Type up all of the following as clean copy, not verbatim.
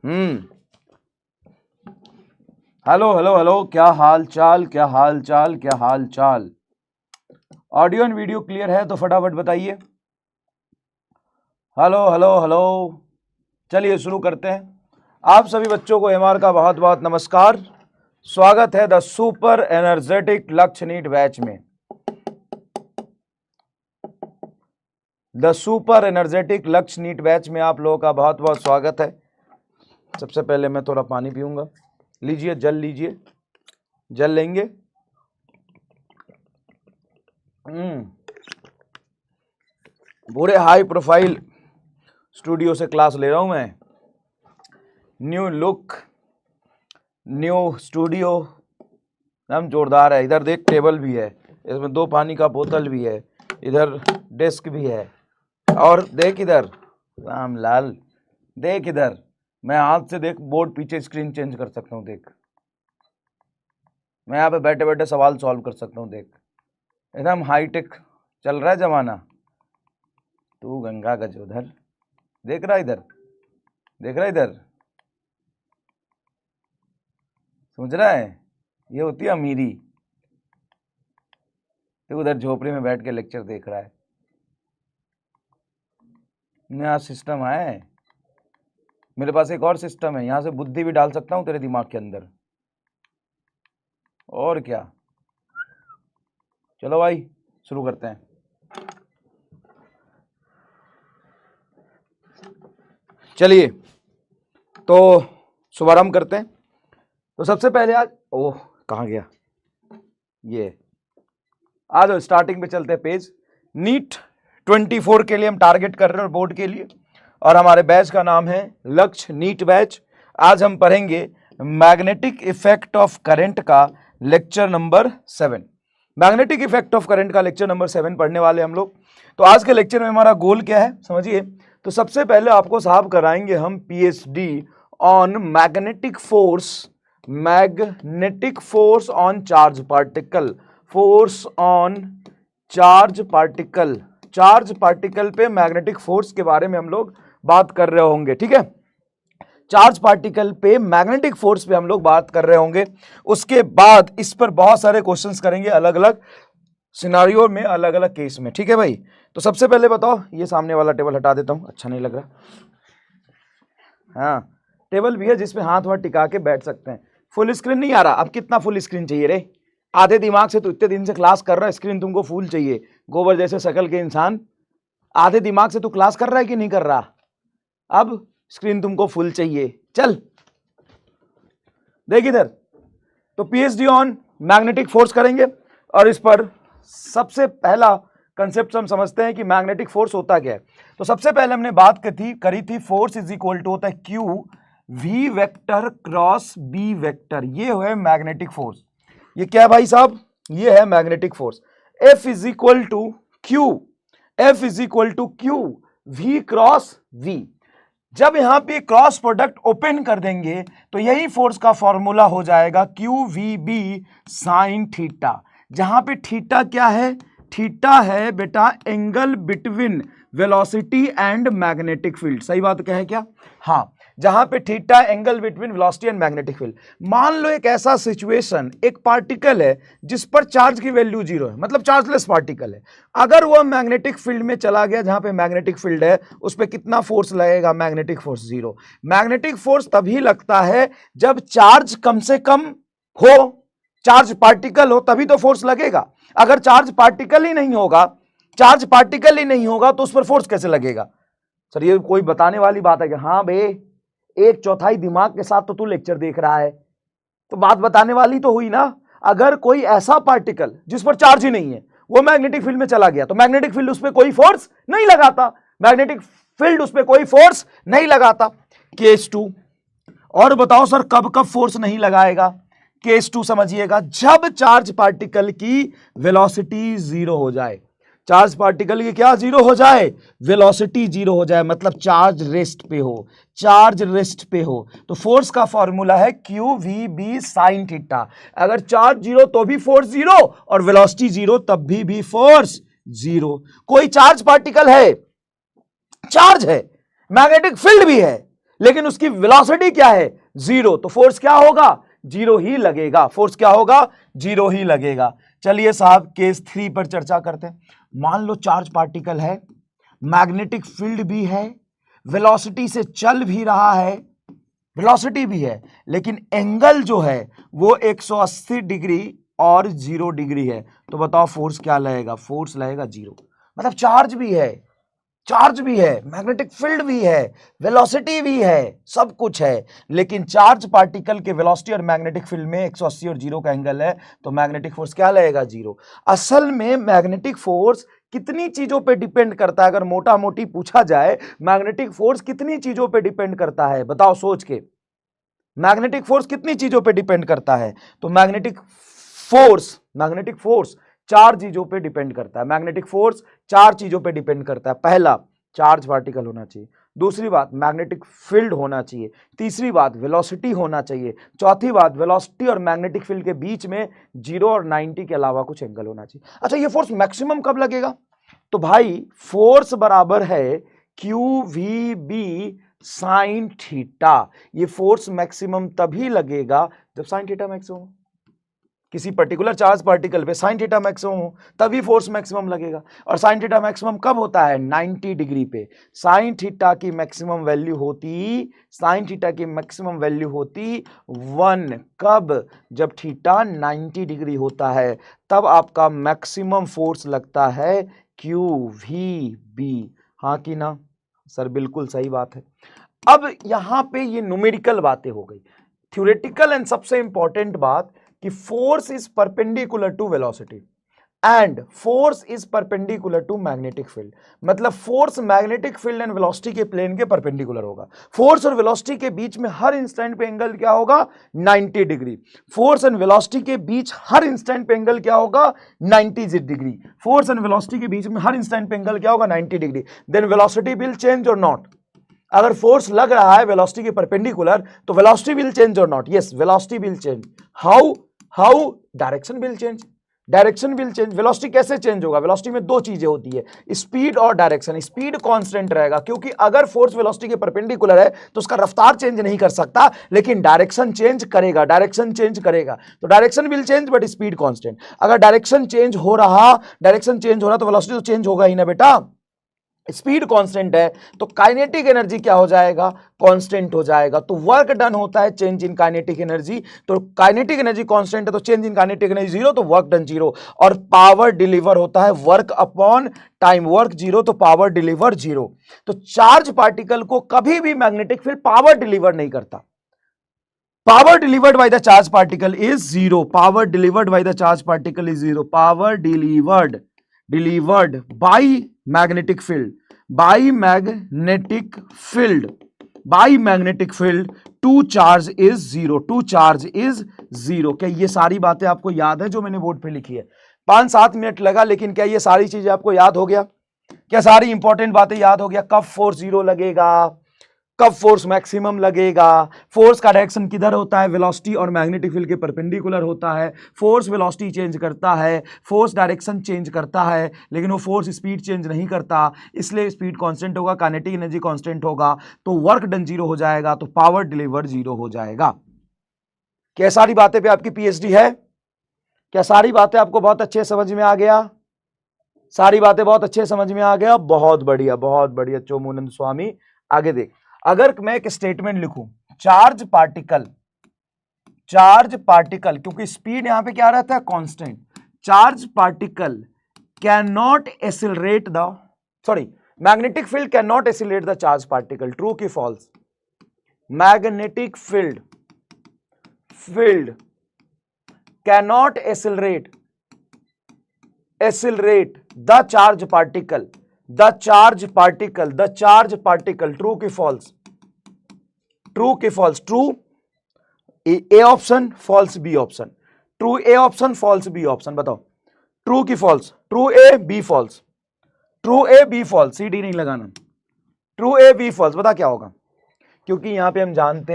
Hello hello hello, क्या हाल चाल, क्या हाल चाल, क्या हाल चाल। ऑडियो एंड वीडियो क्लियर है तो फटाफट बताइए। Hello hello hello. चलिए शुरू करते हैं। आप सभी बच्चों को एमआर का बहुत बहुत नमस्कार। स्वागत है द सुपर एनर्जेटिक लक्ष्य नीट बैच में। द सुपर एनर्जेटिक लक्ष्य नीट बैच में आप लोगों का बहुत बहुत स्वागत है। सबसे पहले मैं थोड़ा पानी पीऊंगा। लीजिए, जल लीजिए, जल लेंगे। पूरे हाई प्रोफाइल स्टूडियो से क्लास ले रहा हूं मैं। न्यू लुक, न्यू स्टूडियो, एकदम जोरदार है। इधर देख, टेबल भी है, इसमें 2 पानी का बोतल भी है, इधर डेस्क भी है। और देख इधर, राम लाल, देख इधर, मैं हाथ से देख बोर्ड पीछे स्क्रीन चेंज कर सकता हूँ। देख, मैं यहाँ पे बैठे बैठे सवाल सॉल्व कर सकता हूँ। देख, एकदम हाईटेक चल रहा है जमाना। तू गंगा गजोधर देख रहा, इधर देख रहा, इधर समझ रहा है, ये होती है अमीरी। तो उधर झोपड़ी में बैठ के लेक्चर देख रहा है। नया सिस्टम है मेरे पास, एक और सिस्टम है, यहाँ से बुद्धि भी डाल सकता हूँ तेरे दिमाग के अंदर। और क्या, चलो भाई शुरू करते हैं। चलिए तो शुभारंभ करते हैं। तो सबसे पहले आज, ओह कहाँ गया ये, आज स्टार्टिंग पे चलते हैं। पेज नीट 24 के लिए हम टारगेट कर रहे हैं बोर्ड के लिए, और हमारे बैच का नाम है लक्ष्य नीट बैच। आज हम पढ़ेंगे मैग्नेटिक इफेक्ट ऑफ करंट का lecture number 7। Magnetic effect of current का लेक्चर नंबर 7 पढ़ने वाले हम लोग। तो आज के लेक्चर में हमारा गोल क्या है समझिए। तो सबसे पहले आपको साहब कराएंगे हम PhD on magnetic force on charge particle, force on charge particle पे मैग्नेटिक फोर्स के बारे में हम लोग बात कर रहे होंगे। ठीक है, चार्ज पार्टिकल पे मैग्नेटिक फोर्स पे हम लोग बात कर रहे होंगे। उसके बाद इस पर बहुत सारे क्वेश्चंस करेंगे, अलग अलग सिनारियो में, अलग अलग केस में। ठीक है भाई, तो सबसे पहले बताओ, ये सामने वाला टेबल हटा देता हूं, अच्छा नहीं लग रहा। हाँ, टेबल भी है जिसमें हाथ वाथ टिका के बैठ सकते हैं। फुल स्क्रीन नहीं आ रहा, अब कितना फुल स्क्रीन चाहिए रे? आधे दिमाग से तो इतने दिन से क्लास कर रहा है, स्क्रीन तुमको फुल चाहिए। गोबर जैसे शकल के इंसान, आधे दिमाग से तू क्लास कर रहा है कि नहीं कर रहा? अब स्क्रीन तुमको फुल चाहिए। चल देख इधर, तो पीएचडी ऑन मैग्नेटिक फोर्स करेंगे, और इस पर सबसे पहला कंसेप्ट हम समझते हैं कि मैग्नेटिक फोर्स होता क्या है। तो सबसे पहले हमने बात करी थी फोर्स इज इक्वल टू होता है Q V vector cross B vector. ये है मैग्नेटिक फोर्स। ये क्या है भाई साहब? ये है magnetic force. F is equal to Q V cross V. जब यहां पे क्रॉस प्रोडक्ट ओपन कर देंगे तो यही फोर्स का फॉर्मूला हो जाएगा Q V B sine theta. जहां पे थीटा क्या है? थीटा है बेटा angle between velocity and magnetic field. सही बात क्या है क्या? हाँ, जहां पे theta angle between velocity and magnetic field. मान लो एक ऐसा सिचुएशन, एक पार्टिकल है जिस पर चार्ज की वैल्यू 0 है, मतलब चार्जलेस पार्टिकल है। अगर वह मैग्नेटिक फील्ड में चला गया, जहां पे मैग्नेटिक फील्ड है, उस पर कितना फोर्स लगेगा? Magnetic force 0। मैग्नेटिक फोर्स तभी लगता है जब चार्ज कम से कम हो, चार्ज पार्टिकल हो, तभी तो फोर्स लगेगा। अगर चार्ज पार्टिकल ही नहीं होगा तो उस पर फोर्स कैसे लगेगा? सर ये कोई बताने वाली बात है कि हाँ बे, 1/4 दिमाग के साथ तो तू लेक्चर देख रहा है, तो बात बताने वाली तो हुई ना। अगर कोई ऐसा पार्टिकल जिस पर चार्ज ही नहीं है वो मैग्नेटिक फील्ड में चला गया, तो मैग्नेटिक फील्ड उस पर कोई फोर्स नहीं लगाता। केस 2। और बताओ सर कब कब फोर्स नहीं लगाएगा? केस 2 समझिएगा, जब चार्ज पार्टिकल की वेलोसिटी 0 हो जाए। चार्ज पार्टिकल की क्या 0 हो जाए? वेलोसिटी 0 हो जाए, मतलब चार्ज रेस्ट पे हो। तो फोर्स का फॉर्मूला है Q V B sine theta. अगर चार्ज 0 तो भी फोर्स 0, और वेलोसिटी 0 तब भी फोर्स 0। कोई चार्ज पार्टिकल है, चार्ज है, मैग्नेटिक फील्ड भी है, लेकिन उसकी वेलोसिटी क्या है, जीरो, तो फोर्स क्या होगा, जीरो ही लगेगा, फोर्स क्या होगा, जीरो ही लगेगा। चलिए साहब केस 3 पर चर्चा करते हैं। मान लो चार्ज पार्टिकल है, मैग्नेटिक फील्ड भी है, वेलोसिटी से चल भी रहा है, वेलोसिटी भी है, लेकिन एंगल जो है वो 180 डिग्री और 0 डिग्री है। तो बताओ फोर्स क्या लगेगा, फोर्स लगेगा जीरो। मतलब चार्ज भी है, चार्ज भी है, मैग्नेटिक फील्ड भी है, वेलोसिटी भी है, सब कुछ है, लेकिन चार्ज पार्टिकल के वेलोसिटी और मैग्नेटिक फील्ड में 180 और 0 का एंगल है, तो मैग्नेटिक फोर्स क्या लगेगा, जीरो। असल में मैग्नेटिक फोर्स कितनी चीजों पे डिपेंड करता है, अगर मोटा मोटी पूछा जाए मैग्नेटिक फोर्स कितनी चीजों पे डिपेंड करता है, बताओ सोच के, मैग्नेटिक फोर्स कितनी चीजों पे डिपेंड करता है। तो मैग्नेटिक फोर्स चार चीजों पे डिपेंड करता है, मैग्नेटिक फोर्स चार चीजों पे डिपेंड करता है। पहला, चार्ज पार्टिकल होना चाहिए, दूसरी बात मैग्नेटिक फील्ड होना चाहिए, तीसरी बात वेलोसिटी होना चाहिए, चौथी बात वेलोसिटी और मैग्नेटिक फील्ड के बीच में 0 और 90 के अलावा कुछ एंगल होना चाहिए। अच्छा, ये फोर्स मैक्सिमम कब लगेगा, तो भाई फोर्स बराबर है QVB साइन थीटा। ये फोर्स मैक्सिमम तभी लगेगा जब साइन थीटा मैक्सिमम हो, किसी पर्टिकुलर चार्ज पार्टिकल पे साइन थीटा मैक्सिमम हो तभी फोर्स मैक्सिमम लगेगा। और साइन थीटा मैक्सिमम कब होता है, 90 डिग्री पे। साइन थीटा की मैक्सिमम वैल्यू होती, साइन थीटा की मैक्सिमम वैल्यू होती 1, कब, जब थीटा 90 डिग्री होता है, तब आपका मैक्सिमम फोर्स लगता है QVB। हाँ कि ना सर, बिल्कुल सही बात है। अब यहां पे ये न्यूमेरिकल बातें हो गई, थ्योरेटिकल एंड सबसे इंपॉर्टेंट बात कि force is perpendicular to velocity and force is perpendicular to magnetic field. मतलब force magnetic field and velocity के प्लेन के परपेंडिकुलर होगा। फोर्स और वेलोसिटी के बीच में हर इंस्टेंट पे एंगल क्या होगा, 90 डिग्री। फोर्स एंड वेलोसिटी के बीच हर इंस्टेंट पे एंगल क्या होगा, 90 डिग्री। फोर्स एंड वेलोसिटी के बीच में हर इंस्टेंट पे एंगल क्या होगा, 90 degree. Then velocity will change और नॉट। अगर फोर्स लग रहा है वेलोसिटी के परपेंडिकुलर तो वेलोसिटी विल चेंज और not, yes velocity will change. How direction will change, direction will change. Velocity कैसे चेंज होगा, वेलोसिटी में दो चीजें होती है, स्पीड और डायरेक्शन। स्पीड कांस्टेंट रहेगा क्योंकि अगर फोर्स वेलोसिटी के परपेंडिकुलर है तो उसका रफ्तार चेंज नहीं कर सकता, लेकिन डायरेक्शन चेंज करेगा, डायरेक्शन चेंज करेगा। तो direction will change but speed constant. अगर डायरेक्शन चेंज हो रहा तो वेलोसिटी तो चेंज होगा ही ना बेटा, स्पीड कांस्टेंट है तो काइनेटिक एनर्जी क्या हो जाएगा, कांस्टेंट हो जाएगा। तो वर्क डन होता है चेंज इन काइनेटिक एनर्जी, तो काइनेटिक एनर्जी कांस्टेंट है तो change in kinetic energy zero, तो वर्क डन जीरो। और पावर डिलीवर होता है work upon time, work zero तो पावर डिलीवर जीरो। तो चार्ज पार्टिकल को कभी भी मैग्नेटिक फील्ड पावर डिलीवर नहीं करता। Power delivered by the charge particle is zero, power delivered by the charge particle is zero, power delivered by magnetic field, bye magnetic field to charge is zero, to charge is zero. क्या ये सारी बातें आपको याद है जो मैंने board पे लिखी है? 5-7 मिनट लगा, लेकिन क्या ये सारी चीजें आपको याद हो गया? क्या सारी इंपॉर्टेंट बातें याद हो गया? कब फोर्स जीरो लगेगा, कब फोर्स मैक्सिमम लगेगा, फोर्स का डायरेक्शन किधर होता है, वेलोसिटी और मैग्नेटिक फील्ड के परपेंडिकुलर होता है, फोर्स वेलोसिटी चेंज करता है, फोर्स डायरेक्शन चेंज करता है, लेकिन वो फोर्स स्पीड चेंज नहीं करता, इसलिए स्पीड कांस्टेंट होगा, काइनेटिक एनर्जी कांस्टेंट होगा, तो वर्क डन जीरो हो जाएगा, तो पावर डिलीवर जीरो हो जाएगा। क्या सारी बातें पे आपकी पीएचडी है? क्या सारी बातें आपको बहुत अच्छे समझ में आ गया? सारी बातें बहुत अच्छे समझ में आ गया, बहुत बढ़िया चोमूनंद स्वामी। आगे देख, अगर मैं एक स्टेटमेंट लिखूं, चार्ज पार्टिकल क्योंकि स्पीड यहां पे क्या रहता है, constant, charge particle can not accelerate the, magnetic field can not accelerate the charge particle, true की false? Magnetic field can not accelerate the charge particle, true की फॉल्स? ट्रू की false? True A option, false B option, true A option, false B option, बताओ true की false? True A B false, true A B false, C D नहीं लगाना, true A B false, बता क्या होगा? क्योंकि यहां पे हम जानते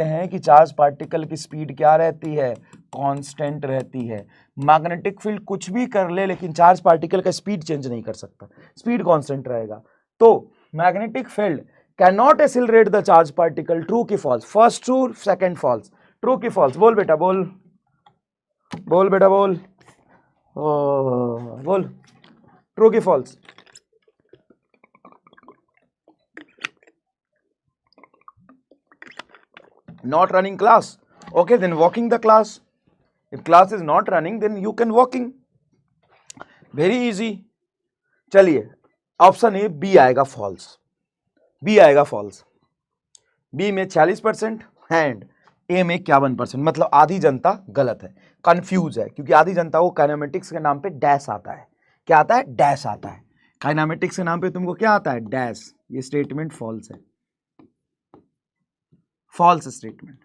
हैं कि चार्ज पार्टिकल की स्पीड क्या रहती है, कांस्टेंट रहती है। मैग्नेटिक फील्ड कुछ भी कर ले लेकिन चार्ज पार्टिकल का स्पीड चेंज नहीं कर सकता, स्पीड कांस्टेंट रहेगा। तो magnetic field can not accelerate the charge particle, true की false? First true, second false, true की फॉल्स? बोल बेटा बोल, बोल बेटा बोल, बोल, ट्रू की false? Not running class. Okay, then walking the class. If class is not running, then you can walking. Very easy. चलिए, ऑप्शन ए बी आएगा फॉल्स, बी आएगा फॉल्स। बी में 46% एंड ए में 51%, मतलब आधी जनता गलत है, कंफ्यूज है, क्योंकि आधी जनता को काइनेमेटिक्स के नाम पे डैश आता है। क्या आता है? डैश आता है। काइनेमेटिक्स के नाम पे तुमको क्या आता है? डैश। ये स्टेटमेंट फॉल्स है, फॉल्स स्टेटमेंट।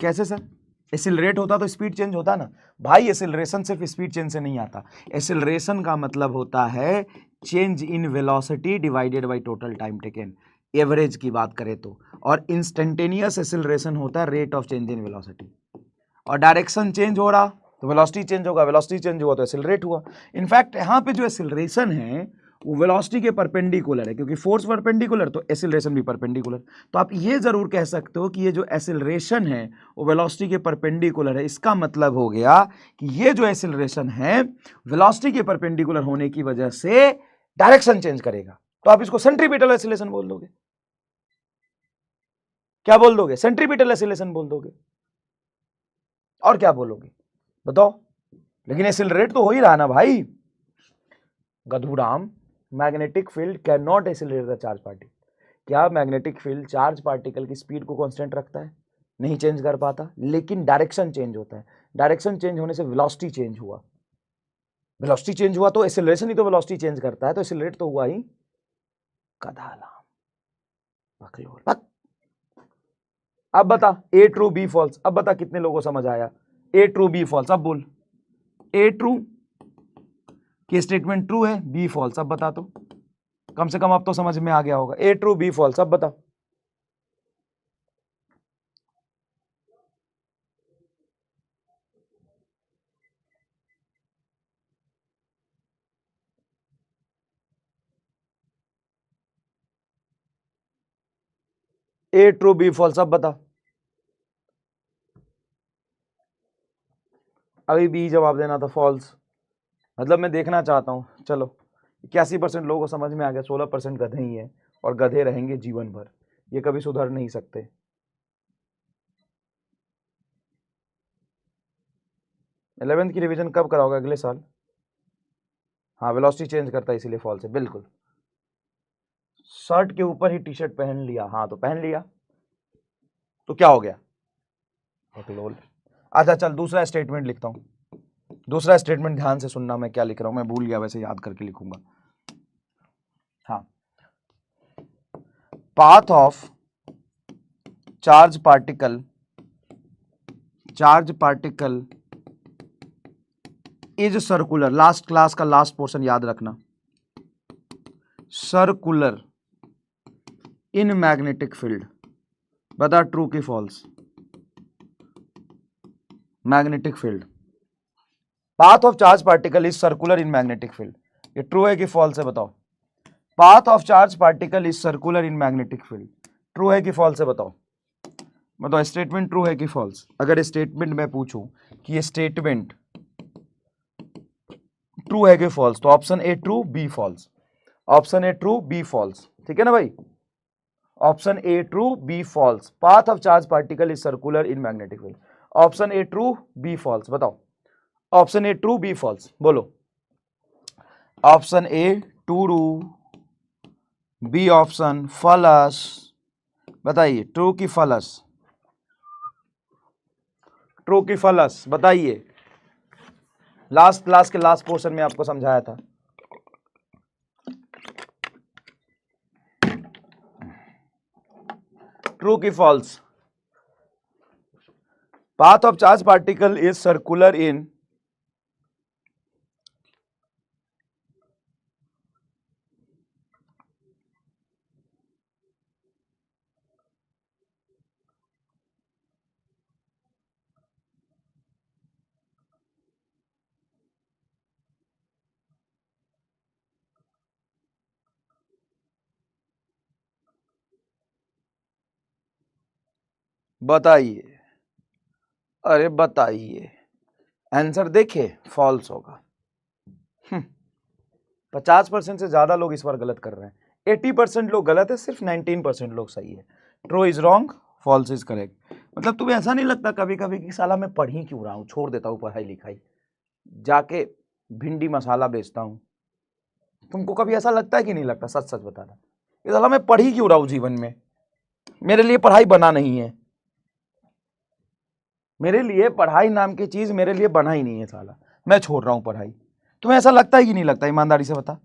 कैसे सर? एसिलरेट होता तो स्पीड चेंज होता ना भाई। एसिलरेशन सिर्फ स्पीड चेंज से नहीं आता। एसिलरेशन का मतलब होता है change in velocity divided by total time taken, average की बात करें तो। और इंस्टेंटेनियस एसिलरेशन होता है rate of change in velocity. और डायरेक्शन चेंज हो रहा तो वेलोसिटी चेंज होगा, वेलोसिटी चेंज हुआ तो एसिलरेट हुआ। इनफैक्ट यहाँ पे जो एसिलरेशन है वो वेलोसिटी के परपेंडिकुलर है, क्योंकि फोर्स परपेंडिकुलर तो एसिलरेशन भी परपेंडिकुलर। तो आप ये जरूर कह सकते हो कि ये जो एसिलरेशन है वो वेलोसिटी के परपेंडिकुलर है। इसका मतलब हो गया कि ये जो एसिलरेशन है वेलोसिटी के परपेंडिकुलर होने की वजह से डायरेक्शन चेंज करेगा। तो आप इसको सेंट्रीपिटल एसिलेशन बोल दोगे। क्या बोल दोगे? सेंट्रीपिटल एसिलेशन बोल दोगे। और क्या बोलोगे बताओ? लेकिन एसिलरेट तो हो ही रहा ना भाई। Gadhuram, magnetic field can not accelerate the charge particle. क्या मैग्नेटिक फील्ड चार्ज पार्टिकल की स्पीड को कांस्टेंट रखता है? नहीं चेंज कर पाता, लेकिन डायरेक्शन चेंज होता है। डायरेक्शन चेंज होने से वेलोसिटी चेंज हुआ, वेलोसिटी चेंज हुआ तो एसिलरेशन ही तो वेलोसिटी चेंज करता है, तो एसिलरेट तो हुआ ही। कदालाम बकलोल। अब बता ए ट्रू बी फॉल्स। अब बता कितने लोगों को समझ आया ए ट्रू बी फॉल्स? अब बोल ए ट्रू की स्टेटमेंट ट्रू है, बी फॉल्स। अब बता, तो कम से कम अब तो समझ में आ गया होगा। ए ट्रू बी फॉल्स, अब बता। ए ट्रू बी फॉल्स, अब बता। अभी बी जवाब देना था, फॉल्स। मतलब मैं देखना चाहता हूं। चलो 81% लोगों को समझ में आ गया, 16% गधे ही है और गधे रहेंगे जीवन भर, ये कभी सुधर नहीं सकते। इलेवेंथ की रिवीजन कब कराओगे? अगले साल। हाँ, वेलोसिटी चेंज करता है इसीलिए फॉल्स है, बिल्कुल। शर्ट के ऊपर ही टी शर्ट पहन लिया, हाँ तो पहन लिया तो क्या हो गया? बकलोल। अच्छा चल दूसरा स्टेटमेंट लिखता हूं। दूसरा स्टेटमेंट ध्यान से सुनना, मैं क्या लिख रहा हूं, मैं भूल गया, वैसे याद करके लिखूंगा। हाँ, path of charge particle, charge particle is circular. Last class का लास्ट पोर्शन याद रखना, सर्कुलर इन मैग्नेटिक फील्ड। बता ट्रू की false? Magnetic field, path of charge particle is circular in magnetic field, ये ट्रू है कि फॉल्स है बताओ? Path of charge particle is circular in magnetic field, true है कि फॉल्स है बताओ? बताओ स्टेटमेंट ट्रू है कि फॉल्स? अगर स्टेटमेंट मैं पूछूं कि ये स्टेटमेंट ट्रू है कि फॉल्स, तो option A true, B false. Option A true, B false, ठीक है ना भाई? Option A true, B false. Path of charge particle is circular in magnetic field. Option A true, B false, बताओ। Option A true, B false, बोलो। Option A true, B option false. बताइए true की false? True की false बताइए। Last class के last portion में आपको समझाया था। ट्रू की false? Path of charge particle is circular इन बताइए, अरे बताइए, आंसर देखिए फॉल्स होगा। 50% से ज्यादा लोग इस बार गलत कर रहे हैं। 80% लोग गलत है, सिर्फ 19% लोग सही है। True is wrong, false is correct. मतलब तुम्हें ऐसा नहीं लगता कभी कभी कि साला मैं पढ़ ही क्यों रहा हूँ, छोड़ देता हूँ पढ़ाई लिखाई, जाके भिंडी मसाला बेचता हूँ। तुमको कभी ऐसा लगता है कि नहीं लगता? सच सच बताना, ये साला मैं पढ़ ही क्यों रहा हूँ जीवन में, मेरे लिए पढ़ाई बना नहीं है, मेरे लिए पढ़ाई नाम की चीज मेरे लिए बना ही नहीं है साला, मैं छोड़ रहा हूँ पढ़ाई। तुम्हें ऐसा लगता है कि नहीं लगता? ईमानदारी से बता,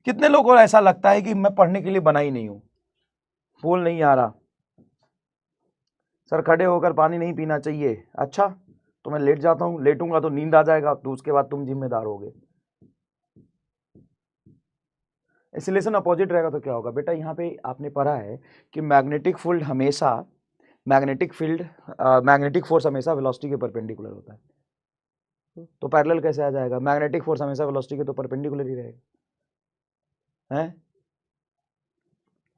कितने लोगों को ऐसा लगता है कि मैं पढ़ने के लिए बना ही नहीं हूं? बोल नहीं आ रहा। सर खड़े होकर पानी नहीं पीना चाहिए। अच्छा, तो मैं लेट जाता हूं, लेटूंगा तो नींद आ जाएगा, तो उसके बाद तुम जिम्मेदार होगे। एक्सीलरेशन अपोजिट रहेगा तो क्या होगा बेटा? यहाँ पे आपने पढ़ा है कि मैग्नेटिक फील्ड हमेशा मैग्नेटिक फोर्स हमेशा वेलोसिटी के परपेंडिकुलर होता है, तो पैरेलल कैसे आ जाएगा? मैग्नेटिक फोर्स हमेशा वेलोसिटी के तो परपेंडिकुलर ही रहेगा, हैं?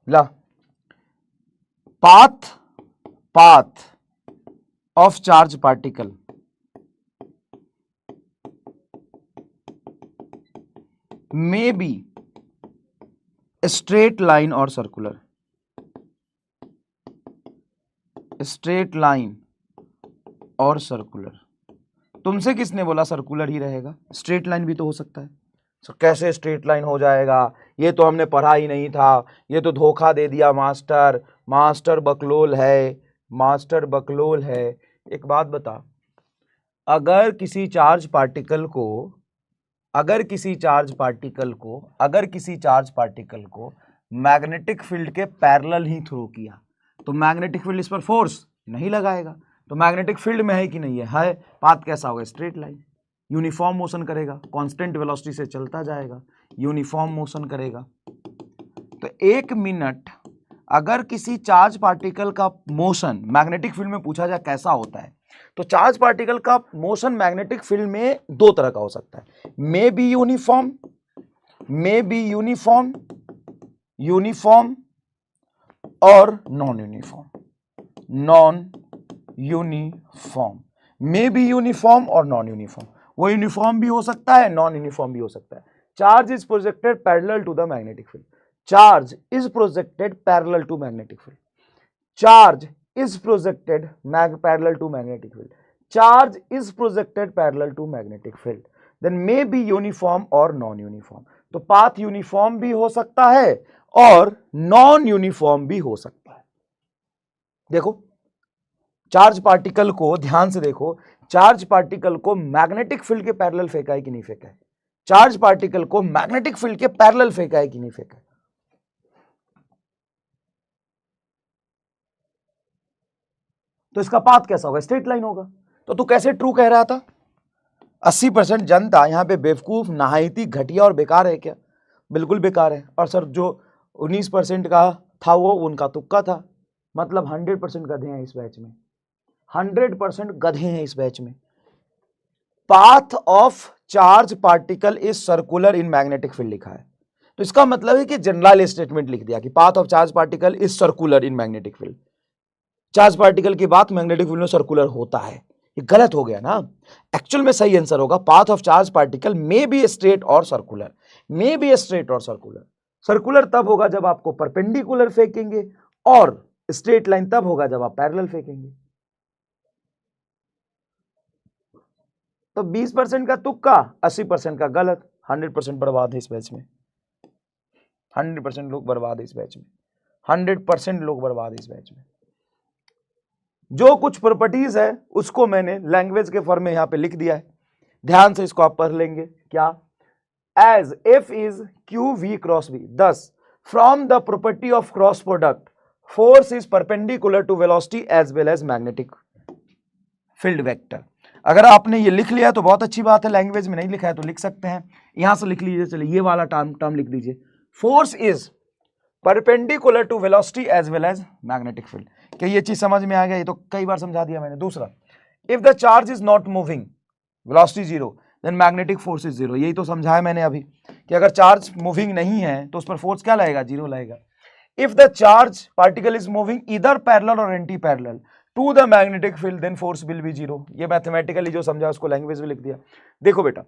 ला, path of charge particle may be straight line or circular, straight line और सर्कुलर। तुमसे किसने बोला सर्कुलर ही रहेगा? स्ट्रेट लाइन भी तो हो सकता है। तो कैसे स्ट्रेट लाइन हो जाएगा? ये तो हमने पढ़ा ही नहीं था, ये तो धोखा दे दिया मास्टर, मास्टर बकलोल है, मास्टर बकलोल है। एक बात बता, अगर किसी चार्ज पार्टिकल को मैग्नेटिक फील्ड के पैरेलल ही थ्रो किया तो मैग्नेटिक फील्ड इस पर फोर्स नहीं लगाएगा, तो मैग्नेटिक फील्ड में है कि नहीं है? पाथ कैसा होगा? स्ट्रेट लाइन, यूनिफॉर्म मोशन करेगा, कांस्टेंट वेलोसिटी से चलता जाएगा, यूनिफॉर्म मोशन करेगा। तो एक मिनट, अगर किसी चार्ज पार्टिकल का मोशन मैग्नेटिक फील्ड में पूछा जाए कैसा होता है, तो चार्ज पार्टिकल का मोशन मैग्नेटिक फील्ड में दो तरह का हो सकता है, मे बी यूनिफॉर्म और non uniform. May be uniform और नॉन यूनिफॉर्म, वो यूनिफॉर्म भी हो सकता है, नॉन यूनिफॉर्म भी हो सकता है। Charge is projected parallel to the magnetic field, charge is projected parallel to magnetic field, charge is projected parallel to magnetic field, charge is projected parallel to magnetic field, then may be uniform और non uniform. तो पाथ uniform भी हो सकता है और non uniform भी हो सकता है। देखो चार्ज पार्टिकल को ध्यान से देखो, चार्ज पार्टिकल को मैग्नेटिक फील्ड के पैरेलल फेंका है कि नहीं फेंका है? चार्ज पार्टिकल को मैग्नेटिक फील्ड के पैरेलल फेंका है कि नहीं फेंका है? तो इसका पाथ कैसा होगा? स्ट्रेट लाइन होगा। तो तू कैसे ट्रू कह रहा था? 80% जनता यहां पे बेवकूफ, नाहायती, घटिया और बेकार है क्या? बिल्कुल बेकार है। और सर जो 19% का था वो उनका तुक्का था, मतलब 100% गधे हैं इस बैच में, 100% गधे हैं इस बैच में। Path of charge particle is circular in magnetic field लिखा है, तो इसका मतलब है कि जनरल स्टेटमेंट लिख दिया कि path of charge particle is circular in magnetic field. Charge particle की बात मैग्नेटिक फील्ड में सर्कुलर होता है, ये गलत हो गया ना। एक्चुअल में सही आंसर होगा path of charge particle may be straight और सर्कुलर, मे बी स्ट्रेट और सर्कुलर। सर्कुलर तब होगा जब आपको परपेंडिकुलर फेंकेंगे, और स्ट्रेट लाइन तब होगा जब आप पैरेलल फेंकेंगे। तो 20% का तुक्का, 80% का गलत, 100% बर्बाद है इस बैच में, 100% लोग बर्बाद है इस बैच में, 100% लोग बर्बाद है इस बैच में। जो कुछ प्रॉपर्टीज है उसको मैंने लैंग्वेज के फॉर्म में यहां पे लिख दिया है, ध्यान से इसको आप पढ़ लेंगे। क्या? As F is Q V cross B, thus from the property of cross product force is perpendicular to velocity as well as magnetic field vector. अगर आपने ये लिख लिया तो बहुत अच्छी बात है, लैंग्वेज में नहीं लिखा है तो लिख सकते हैं, यहां से लिख लीजिए। चलिए ये वाला टर्म लिख दीजिए, force is perpendicular to velocity as well as magnetic field. क्या ये चीज समझ में आ गया? ये तो कई बार समझा दिया मैंने। दूसरा, if the charge is not moving, velocity zero, then magnetic force is zero. यही तो समझाया मैंने अभी कि अगर चार्ज मूविंग नहीं है तो उस पर फोर्स क्या लगेगा? जीरो लगेगा। If the charge particle is moving इधर पैरेलल और anti parallel, to the magnetic field then force will be zero. ये मैथमेटिकली जो समझा उसको लैंग्वेज में लिख दिया। देखो बेटा,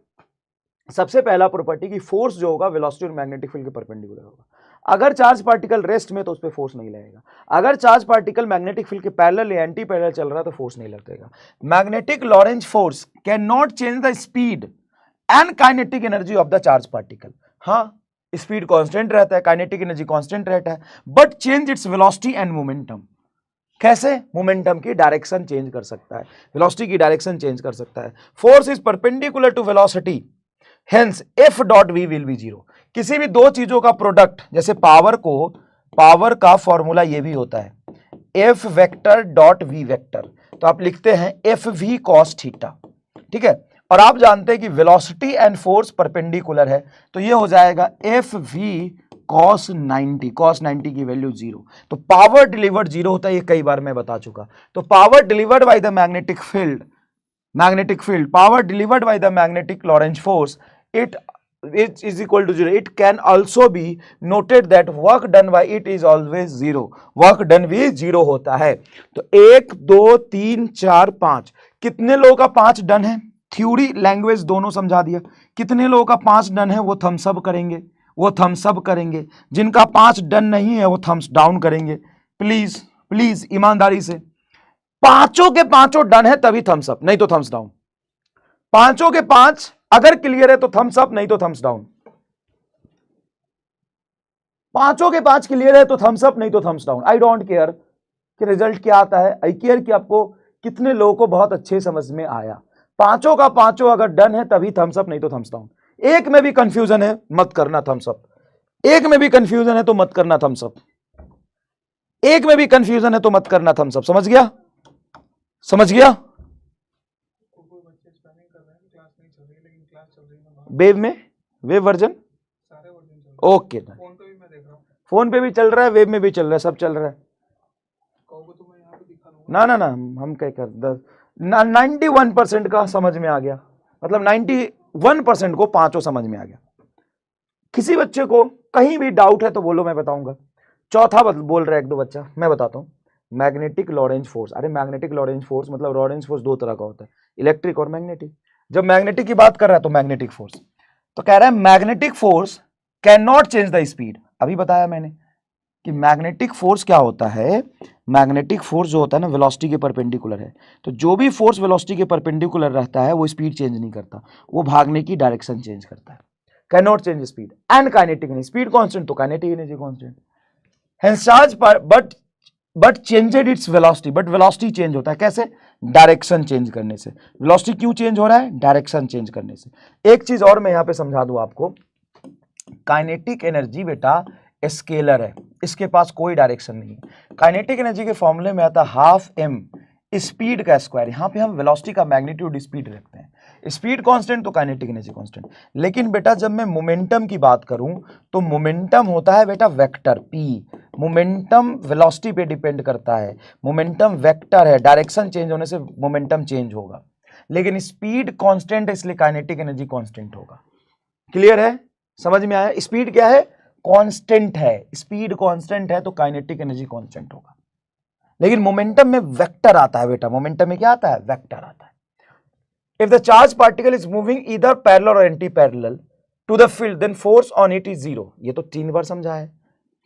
सबसे पहला प्रॉपर्टी की फोर्स जो होगा वेलोसिटी और मैग्नेटिक फील्ड के परपेंडिकुलर होगा। अगर चार्ज पार्टिकल रेस्ट में तो उस पर फोर्स नहीं लगेगा। अगर चार्ज पार्टिकल मैग्नेटिक फील्ड के पैरेलल या एंटी पैरेलल चल रहा है तो फोर्स नहीं लगेगा। Magnetic Lorentz force can not change the speed and kinetic energy of the charge particle. हाँ, स्पीड कांस्टेंट रहता है, काइनेटिक एनर्जी कांस्टेंट रहता है, but change its velocity and momentum. कैसे? मोमेंटम की डायरेक्शन चेंज कर सकता है, वेलोसिटी की डायरेक्शन चेंज कर सकता है। Force is perpendicular to velocity, hence F dot V will be zero. किसी भी दो चीजों का प्रोडक्ट, जैसे पावर का फॉर्मूला ये भी होता है F vector dot V vector, तो आप लिखते हैं एफ वी कॉस थीटा, ठीक है। और आप जानते हैं कि वेलोसिटी एंड फोर्स परपेंडिकुलर है, तो ये हो जाएगा एफ वी कॉस 90 की वैल्यू जीरो। तो पावर डिलीवर्ड जीरो होता है, ये कई बार मैं बता चुका। तो power delivered by the magnetic field, power delivered by the magnetic Lorentz force, it is equal to zero. It can also be noted that work done by it is always zero. work done भी zero होता है। तो 1 2 3 4 5, कितने लोगों का 5 done है? Theory language दोनों समझा दिया। कितने लोगों का 5 डन है वो थम्स अप करेंगे, जिनका 5 डन नहीं है वो थम्स डाउन करेंगे। प्लीज ईमानदारी से, पांचों के पांचों डन है तभी थम्स अप, नहीं तो थम्स डाउन। पांचों के 5 अगर क्लियर है तो थम्स अप, नहीं तो थम्स डाउन। पांचों के 5 क्लियर है तो थम्स अप, नहीं तो thumbs down. I don't care कि रिजल्ट क्या आता है, आई केयर कि आपको कितने लोगों को बहुत अच्छे समझ में आया। पांचों का पांचों अगर डन है तभी थम्स अप, नहीं तो थम्स डाउन। एक में भी कंफ्यूजन है मत करना थम्स अप, एक में भी कंफ्यूजन है तो मत करना थम्स अप, एक में भी कंफ्यूजन है तो मत करना थम्स अप। समझ गया? वेव वर्जन ओके, फोन पे भी चल रहा है, वेब में भी चल रहा है, सब चल रहा है। ना हम क्या कर 91% का समझ में आ गया, मतलब 91% को पांचों समझ में आ गया। किसी बच्चे को कहीं भी डाउट है तो बोलो, मैं बताऊंगा। चौथा बोल रहा है एक दो बच्चा, मैं बताता हूँ। मैग्नेटिक लॉरेंज फोर्स, अरे मैग्नेटिक लॉरेंज फोर्स मतलब लॉरेंज फोर्स दो तरह का होता है, इलेक्ट्रिक और मैग्नेटिक। जब मैग्नेटिक की बात कर रहा है तो मैग्नेटिक फोर्स, तो कह रहा है magnetic force can not change the speed. अभी बताया मैंने कि मैग्नेटिक फोर्स क्या होता है। मैग्नेटिक फोर्स जो होता है ना वेलोसिटी के परपेंडिकुलर है, तो जो भी फोर्स वेलोसिटी के परपेंडिकुलर रहता है वो स्पीड चेंज नहीं करता, वो भागने की डायरेक्शन चेंज करता है। Can not change speed and kinetic energy, speed constant तो kinetic energy constant. Hence charge but changed its velocity, but velocity change होता है कैसे? डायरेक्शन चेंज करने से। वेलोसिटी क्यों चेंज हो रहा है? डायरेक्शन चेंज करने से। एक चीज और मैं यहां पे समझा दूं आपको, काइनेटिक एनर्जी बेटा स्केलर है, इसके पास कोई डायरेक्शन नहीं है। काइनेटिक एनर्जी के फॉर्मूले में आता है हाफ m स्पीड का स्क्वायर। यहां पे हम वेलोसिटी का मैग्नीट्यूड स्पीड रखते हैं, स्पीड कांस्टेंट तो काइनेटिक एनर्जी कांस्टेंट। लेकिन बेटा जब मैं मोमेंटम की बात करूं तो मोमेंटम होता है बेटा वेक्टर p। मोमेंटम वेलोसिटी पे डिपेंड करता है, मोमेंटम वेक्टर है, डायरेक्शन चेंज होने से मोमेंटम चेंज होगा। लेकिन स्पीड कांस्टेंट है इसलिए काइनेटिक एनर्जी कांस्टेंट होगा। क्लियर है? समझ में आया? स्पीड क्या है? कांस्टेंट है। स्पीड कांस्टेंट है तो काइनेटिक एनर्जी कांस्टेंट होगा। लेकिन मोमेंटम में वेक्टर आता है बेटा, मोमेंटम में क्या आता है? वेक्टर आता है। If the charge particle is moving either parallel और anti parallel to the field then force on it is zero. ये तो 3 बार समझा है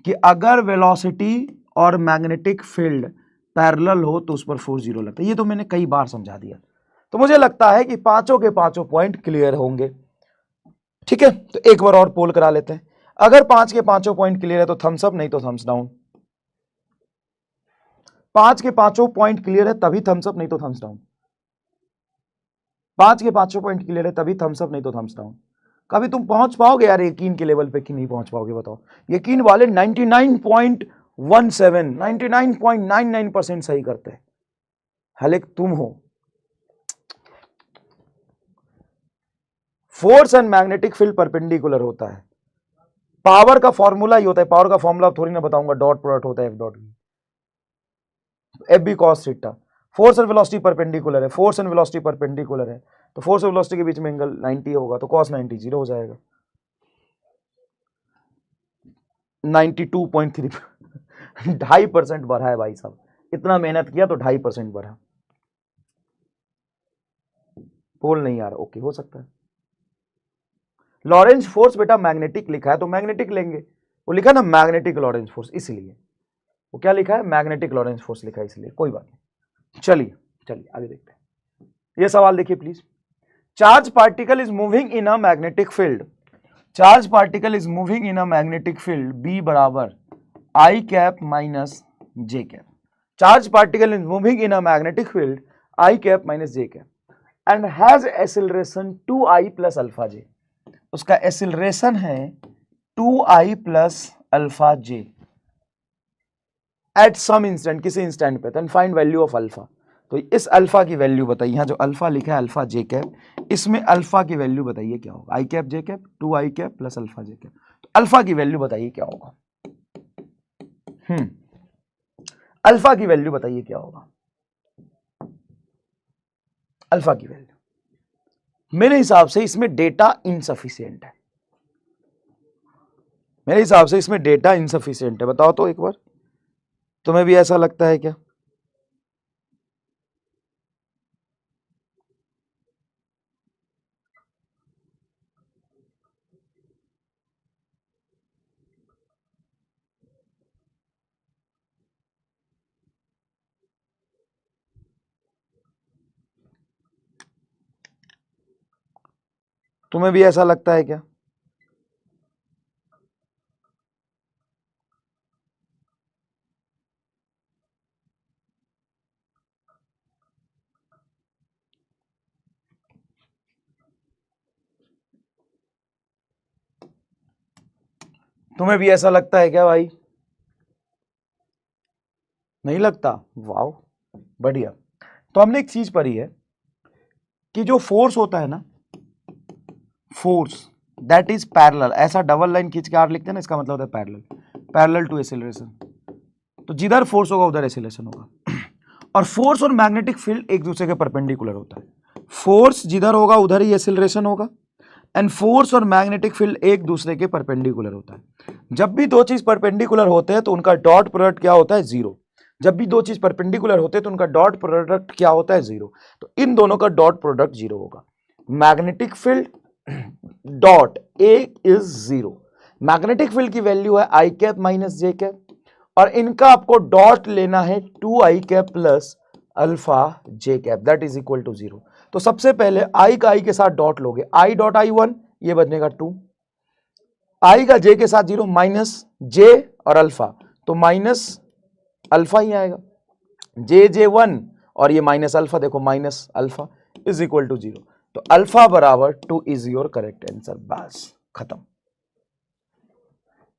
कि अगर वेलोसिटी और मैग्नेटिक फील्ड पैरेलल हो तो उस पर फोर्स जीरो लगता है। ये तो मैंने कई बार समझा दिया। तो मुझे लगता है कि पांचों के पांचों पॉइंट क्लियर होंगे। ठीक है, तो एक बार और पोल करा लेते हैं। अगर 5 के पांचों पॉइंट क्लियर है तो थम्स अप, नहीं तो थम्स डाउन। 5 के पांचों पॉइंट क्लियर है तभी थम्स अप, नहीं तो थम्स डाउन। 5 के पांचों पॉइंट क्लियर है तभी थम्स अप, नहीं तो थम्स डाउन। कभी तुम पहुंच पाओगे यार यकीन के लेवल पे कि नहीं पहुंच पाओगे? बताओ। यकीन वाले 99.17 99.99% सही करते हैं, हालांकि तुम हो। Force and magnetic field perpendicular होता है। पावर का फॉर्मूला ही होता है, पावर का फॉर्मूला थोड़ी ना बताऊंगा, डॉट प्रोडक्ट होता है F dot F B cos theta. Force and velocity perpendicular है, फोर्स एंड वेलोसिटी परपेंडिकुलर है, तो फोर्स और वेलोसिटी के बीच में एंगल 90 होगा, तो cos 90 जीरो हो जाएगा। 92.3 2.5% बढ़ा है भाई साहब, इतना मेहनत किया तो 2.5% बढ़ा। पोल नहीं आ रहा, ओके, हो सकता है। लॉरेंज फोर्स बेटा मैग्नेटिक लिखा है तो मैग्नेटिक लेंगे, वो लिखा ना मैग्नेटिक लॉरेंज फोर्स, इसलिए वो क्या लिखा है, मैग्नेटिक लॉरेंज फोर्स लिखा है, इसलिए कोई बात नहीं। चलिए चलिए आगे देखते हैं। ये सवाल देखिए please. Charge particle is moving in a magnetic field, charge particle is moving in a magnetic field B बराबर I cap minus J cap. Charge particle is moving in a magnetic field I cap minus J cap and has acceleration 2i plus alpha J. उसका acceleration है 2i plus alpha J at some instant, किसी instant पे, then find value of alpha. तो इस alpha की value बताइए, यहाँ जो अल्फा लिखा है अल्फा जे कैप, इसमें अल्फा की वैल्यू बताइए क्या होगा, I cap J cap 2i cap plus alpha J cap. तो अल्फा की वैल्यू बताइए क्या होगा, अल्फा की वैल्यू बताइए क्या होगा, अल्फा की वैल्यू। मेरे हिसाब से इसमें डेटा इनसफिशिएंट है, मेरे हिसाब से इसमें डेटा इनसफिशिएंट है, बताओ तो एक बार, तुम्हें भी ऐसा लगता है क्या? तुम्हें भी ऐसा लगता है क्या? तुम्हें भी ऐसा लगता है क्या भाई? नहीं लगता? वाओ, बढ़िया। तो हमने एक चीज पढ़ी है कि जो फोर्स होता है ना, फोर्स दैट इज पैरेलल, ऐसा डबल लाइन खींच के आर लिखते हैं ना, इसका मतलब होता है पैरेलल, पैरेलल टू एक्सेलरेशन। तो जिधर फोर्स होगा उधर एक्सेलरेशन होगा। और फोर्स और मैग्नेटिक फील्ड एक दूसरे के परपेंडिकुलर होता है, फोर्स जिधर होगा उधर ही एक्सेलरेशन होगा, एंड फोर्स और मैग्नेटिक फील्ड एक दूसरे के परपेंडिकुलर होता है। जब भी दो चीज परपेंडिकुलर होते हैं तो उनका डॉट प्रोडक्ट क्या होता है, जीरो। जब भी दो चीज परपेंडिकुलर होते हैं तो उनका डॉट प्रोडक्ट क्या होता है, जीरो। तो इन दोनों का डॉट प्रोडक्ट जीरो होगा। Magnetic field dot A is zero, magnetic field की वैल्यू है I cap minus J cap, और इनका आपको डॉट लेना है 2i cap plus alpha J cap, that is equal to zero. तो सबसे पहले आई का आई के साथ डॉट लोगे, आई डॉट आई वन, ये बनेगा 2, आई का जे के साथ जीरो, माइनस जे और अल्फा, तो माइनस अल्फा ही आएगा, जे जे वन और ये माइनस अल्फा, देखो minus alpha is equal to zero. तो अल्फा बराबर 2 इज योर करेक्ट आंसर, बस खत्म।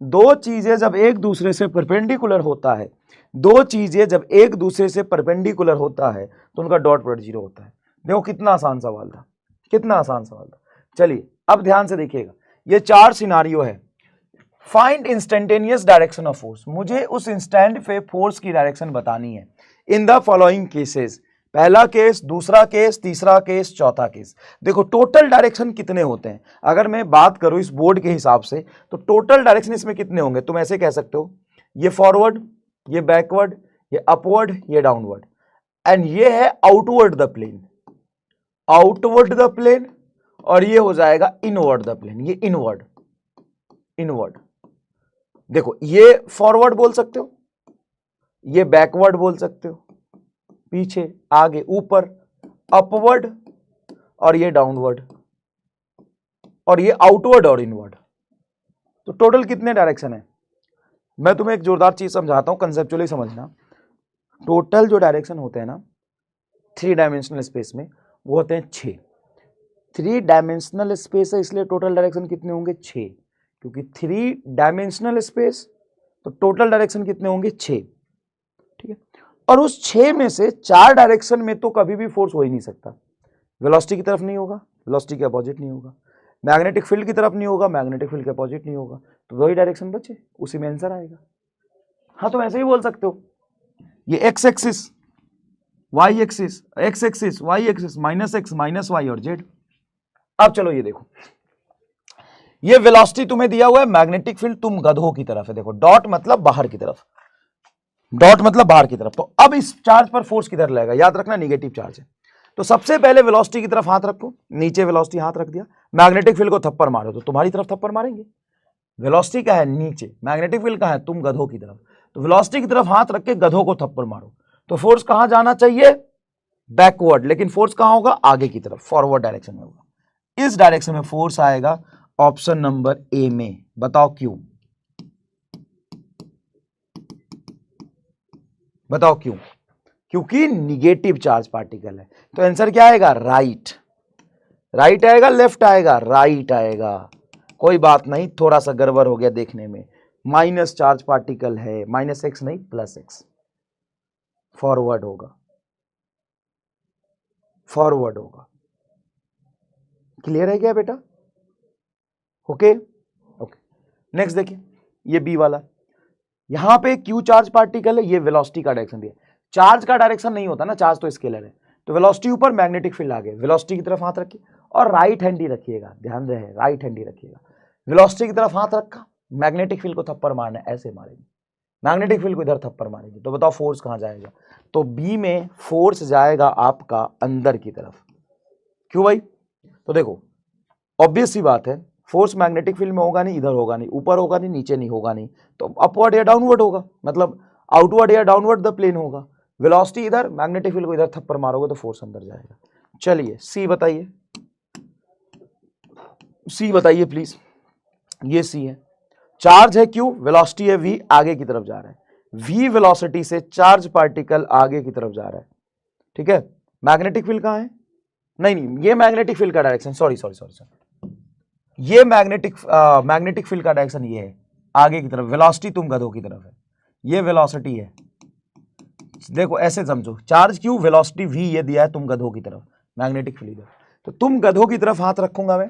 दो चीजें जब एक दूसरे से परपेंडिकुलर होता है, दो चीजें जब एक दूसरे से परपेंडिकुलर होता है तो उनका डॉट प्रोडक्ट जीरो होता है। देखो कितना आसान सवाल था, कितना आसान सवाल था। चलिए अब ध्यान से देखिएगा, ये चार सिनारियो है। Find instantaneous direction of force, मुझे उस इंस्टेंट पे फोर्स की डायरेक्शन बतानी है इन द फॉलोइंग केसेस। पहला केस, दूसरा केस, तीसरा केस, चौथा केस। देखो टोटल डायरेक्शन कितने होते हैं, अगर मैं बात करूं इस बोर्ड के हिसाब से तो टोटल डायरेक्शन इसमें कितने होंगे, तुम ऐसे कह सकते हो, ये फॉरवर्ड, ये बैकवर्ड, ये अपवर्ड, ये डाउनवर्ड, एंड ये है outward the plane, outward the plane, और ये हो जाएगा इनवर्ड द प्लेन, ये इनवर्ड, इनवर्ड। देखो ये फॉरवर्ड बोल सकते हो, ये बैकवर्ड बोल सकते हो, पीछे, आगे, ऊपर, अपवर्ड, और ये डाउनवर्ड, और ये आउटवर्ड और इनवर्ड। तो टोटल कितने डायरेक्शन है? मैं तुम्हें एक जोरदार चीज समझाता हूं, कंसेप्चुअली समझना। टोटल जो डायरेक्शन होते हैं ना 3 डायमेंशनल स्पेस में, वो होते हैं 6। 3 डायमेंशनल स्पेस है इसलिए टोटल डायरेक्शन कितने होंगे, 6, क्योंकि 3 डायमेंशनल स्पेस, तो टोटल डायरेक्शन कितने होंगे, 6। ठीक है, और उस 6 में से 4 डायरेक्शन में तो कभी भी फोर्स हो ही नहीं सकता। वेलोसिटी की तरफ नहीं होगा, वेलोसिटी के अपोजिट नहीं होगा, मैग्नेटिक फील्ड की तरफ नहीं होगा, मैग्नेटिक फील्ड के अपोजिट नहीं होगा, तो दो ही डायरेक्शन बचे, उसी में आंसर आएगा। हाँ तो ऐसे ही बोल सकते हो, ये X axis, Y axis, X axis, Y axis, minus X, minus Y और जेड। अब चलो ये देखो, ये वेलोसिटी तुम्हें दिया हुआ है, मैग्नेटिक फील्ड तुम गधों की तरफ है, देखो डॉट मतलब बाहर की तरफ, डॉट मतलब बाहर की तरफ। तो अब इस चार्ज पर फोर्स किधर लगेगा, याद रखना निगेटिव चार्ज है। तो सबसे पहले वेलोसिटी की तरफ हाथ रखो, नीचे वेलोसिटी हाथ रख दिया, मैग्नेटिक फील्ड को थप्पड़ मारो तो तुम्हारी तरफ थप्पड़ मारेंगे। वेलोसिटी क्या है नीचे, मैग्नेटिक फील्ड कहाँ है, तुम गधों की तरफ। तो वेलोसिटी की तरफ हाथ रख के गधों को थप्पड़ मारो तो फोर्स कहां जाना चाहिए, बैकवर्ड, लेकिन फोर्स कहां होगा, आगे की तरफ, फॉरवर्ड डायरेक्शन में होगा। इस डायरेक्शन में फोर्स आएगा ऑप्शन नंबर ए में। बताओ क्यों, बताओ क्यों, क्योंकि निगेटिव चार्ज पार्टिकल है। तो आंसर क्या आएगा, राइट। राइट आएगा, लेफ्ट आएगा, राइट आएगा। कोई बात नहीं, थोड़ा सा गड़बड़ हो गया देखने में, माइनस चार्ज पार्टिकल है, माइनस एक्स नहीं प्लस एक्स, फॉरवर्ड होगा, फॉरवर्ड होगा। क्लियर है क्या बेटा, ओके ओके। नेक्स्ट देखिए, ये बी वाला, यहां पे क्यू चार्ज पार्टिकल है, ये वेलोसिटी का डायरेक्शन दिया। चार्ज का डायरेक्शन नहीं होता ना, चार्ज तो स्केलर है। तो वेलोसिटी ऊपर, मैग्नेटिक फील्ड आगे, वेलोसिटी की तरफ हाथ रखिए और राइट हैंड ही रखिएगा, ध्यान रहे राइट हैंड ही रखिएगा। वेलोसिटी की तरफ हाथ रखा, मैग्नेटिक फील्ड को थप्पड़ मारना, ऐसे मारेंगे, मैग्नेटिक फील्ड को इधर थप्पड़ मारेंगे। तो बताओ फोर्स कहां जाएगा, तो बी में फोर्स जाएगा आपका अंदर की तरफ। क्यों भाई, तो देखो ऑब्वियस सी बात है, फोर्स मैग्नेटिक फील्ड में होगा नहीं, इधर होगा नहीं, ऊपर होगा नहीं, नीचे नहीं होगा नहीं, तो अपवर्ड या डाउनवर्ड होगा, मतलब आउटवर्ड या डाउनवर्ड द प्लेन होगा। वेलोसिटी इधर, मैग्नेटिक फील्ड को इधर थप्पड़ मारोगे तो फोर्स अंदर जाएगा। चलिए सी बताइए, सी बताइए प्लीज। ये सी है, चार्ज है क्यू, वेलोसिटी है वी, आगे की तरफ जा रहा है। वी वेलोसिटी से चार्ज पार्टिकल आगे की तरफ जा रहा है, ठीक है। मैग्नेटिक फील्ड कहां है, नहीं ये मैग्नेटिक फील्ड का direction, sorry sorry sorry sorry, ये मैग्नेटिक फील्ड का डायरेक्शन ये है, आगे की तरफ। वेलोसिटी तुम गधों की तरफ है, ये वेलोसिटी है। देखो ऐसे समझो, चार्ज क्यू, वेलोसिटी वी, ये दिया है तुम गधों की तरफ, मैग्नेटिक फील्ड इधर। तो तुम गधों की तरफ हाथ रखूंगा मैं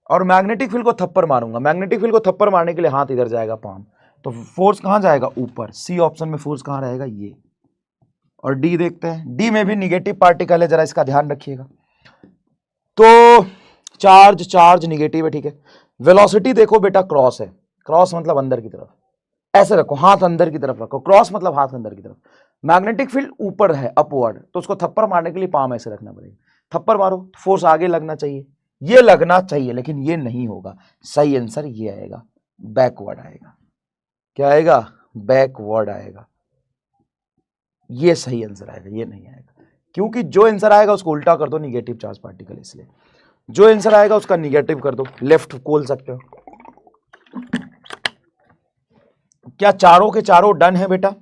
और मैग्नेटिक फील्ड को थप्पड़ मारूंगा। मैग्नेटिक फील्ड को थप्पड़ मारने के लिए हाथ इधर जाएगा, पाम। तो फोर्स कहां जाएगा, ऊपर। सी ऑप्शन में फोर्स कहां रहेगा, ये। और डी देखते हैं, डी में भी निगेटिव पार्टिकल है, जरा इसका ध्यान रखिएगा। तो चार्ज चार्ज निगेटिव है, ठीक है। वेलोसिटी देखो बेटा क्रॉस है, क्रॉस मतलब अंदर की तरफ, ऐसे रखो, हाथ अंदर की तरफ रखो, क्रॉस मतलब हाथ अंदर की तरफ। मैग्नेटिक फील्ड ऊपर है, अपवर्ड, तो उसको थप्पड़ मारने के लिए पाम ऐसे रखना पड़ेगा। थप्पड़ मारो, फोर्स आगे लगना चाहिए, ये लगना चाहिए, लेकिन ये नहीं होगा। सही आंसर ये आएगा, बैकवर्ड आएगा। क्या आएगा, बैकवर्ड आएगा, ये सही आंसर आएगा, ये नहीं आएगा। क्योंकि जो आंसर आएगा उसको उल्टा कर दो, निगेटिव चार्ज पार्टिकल, इसलिए जो आंसर आएगा उसका निगेटिव कर दो, लेफ्ट खोल सकते हो। क्या चारों के चारों डन है बेटा,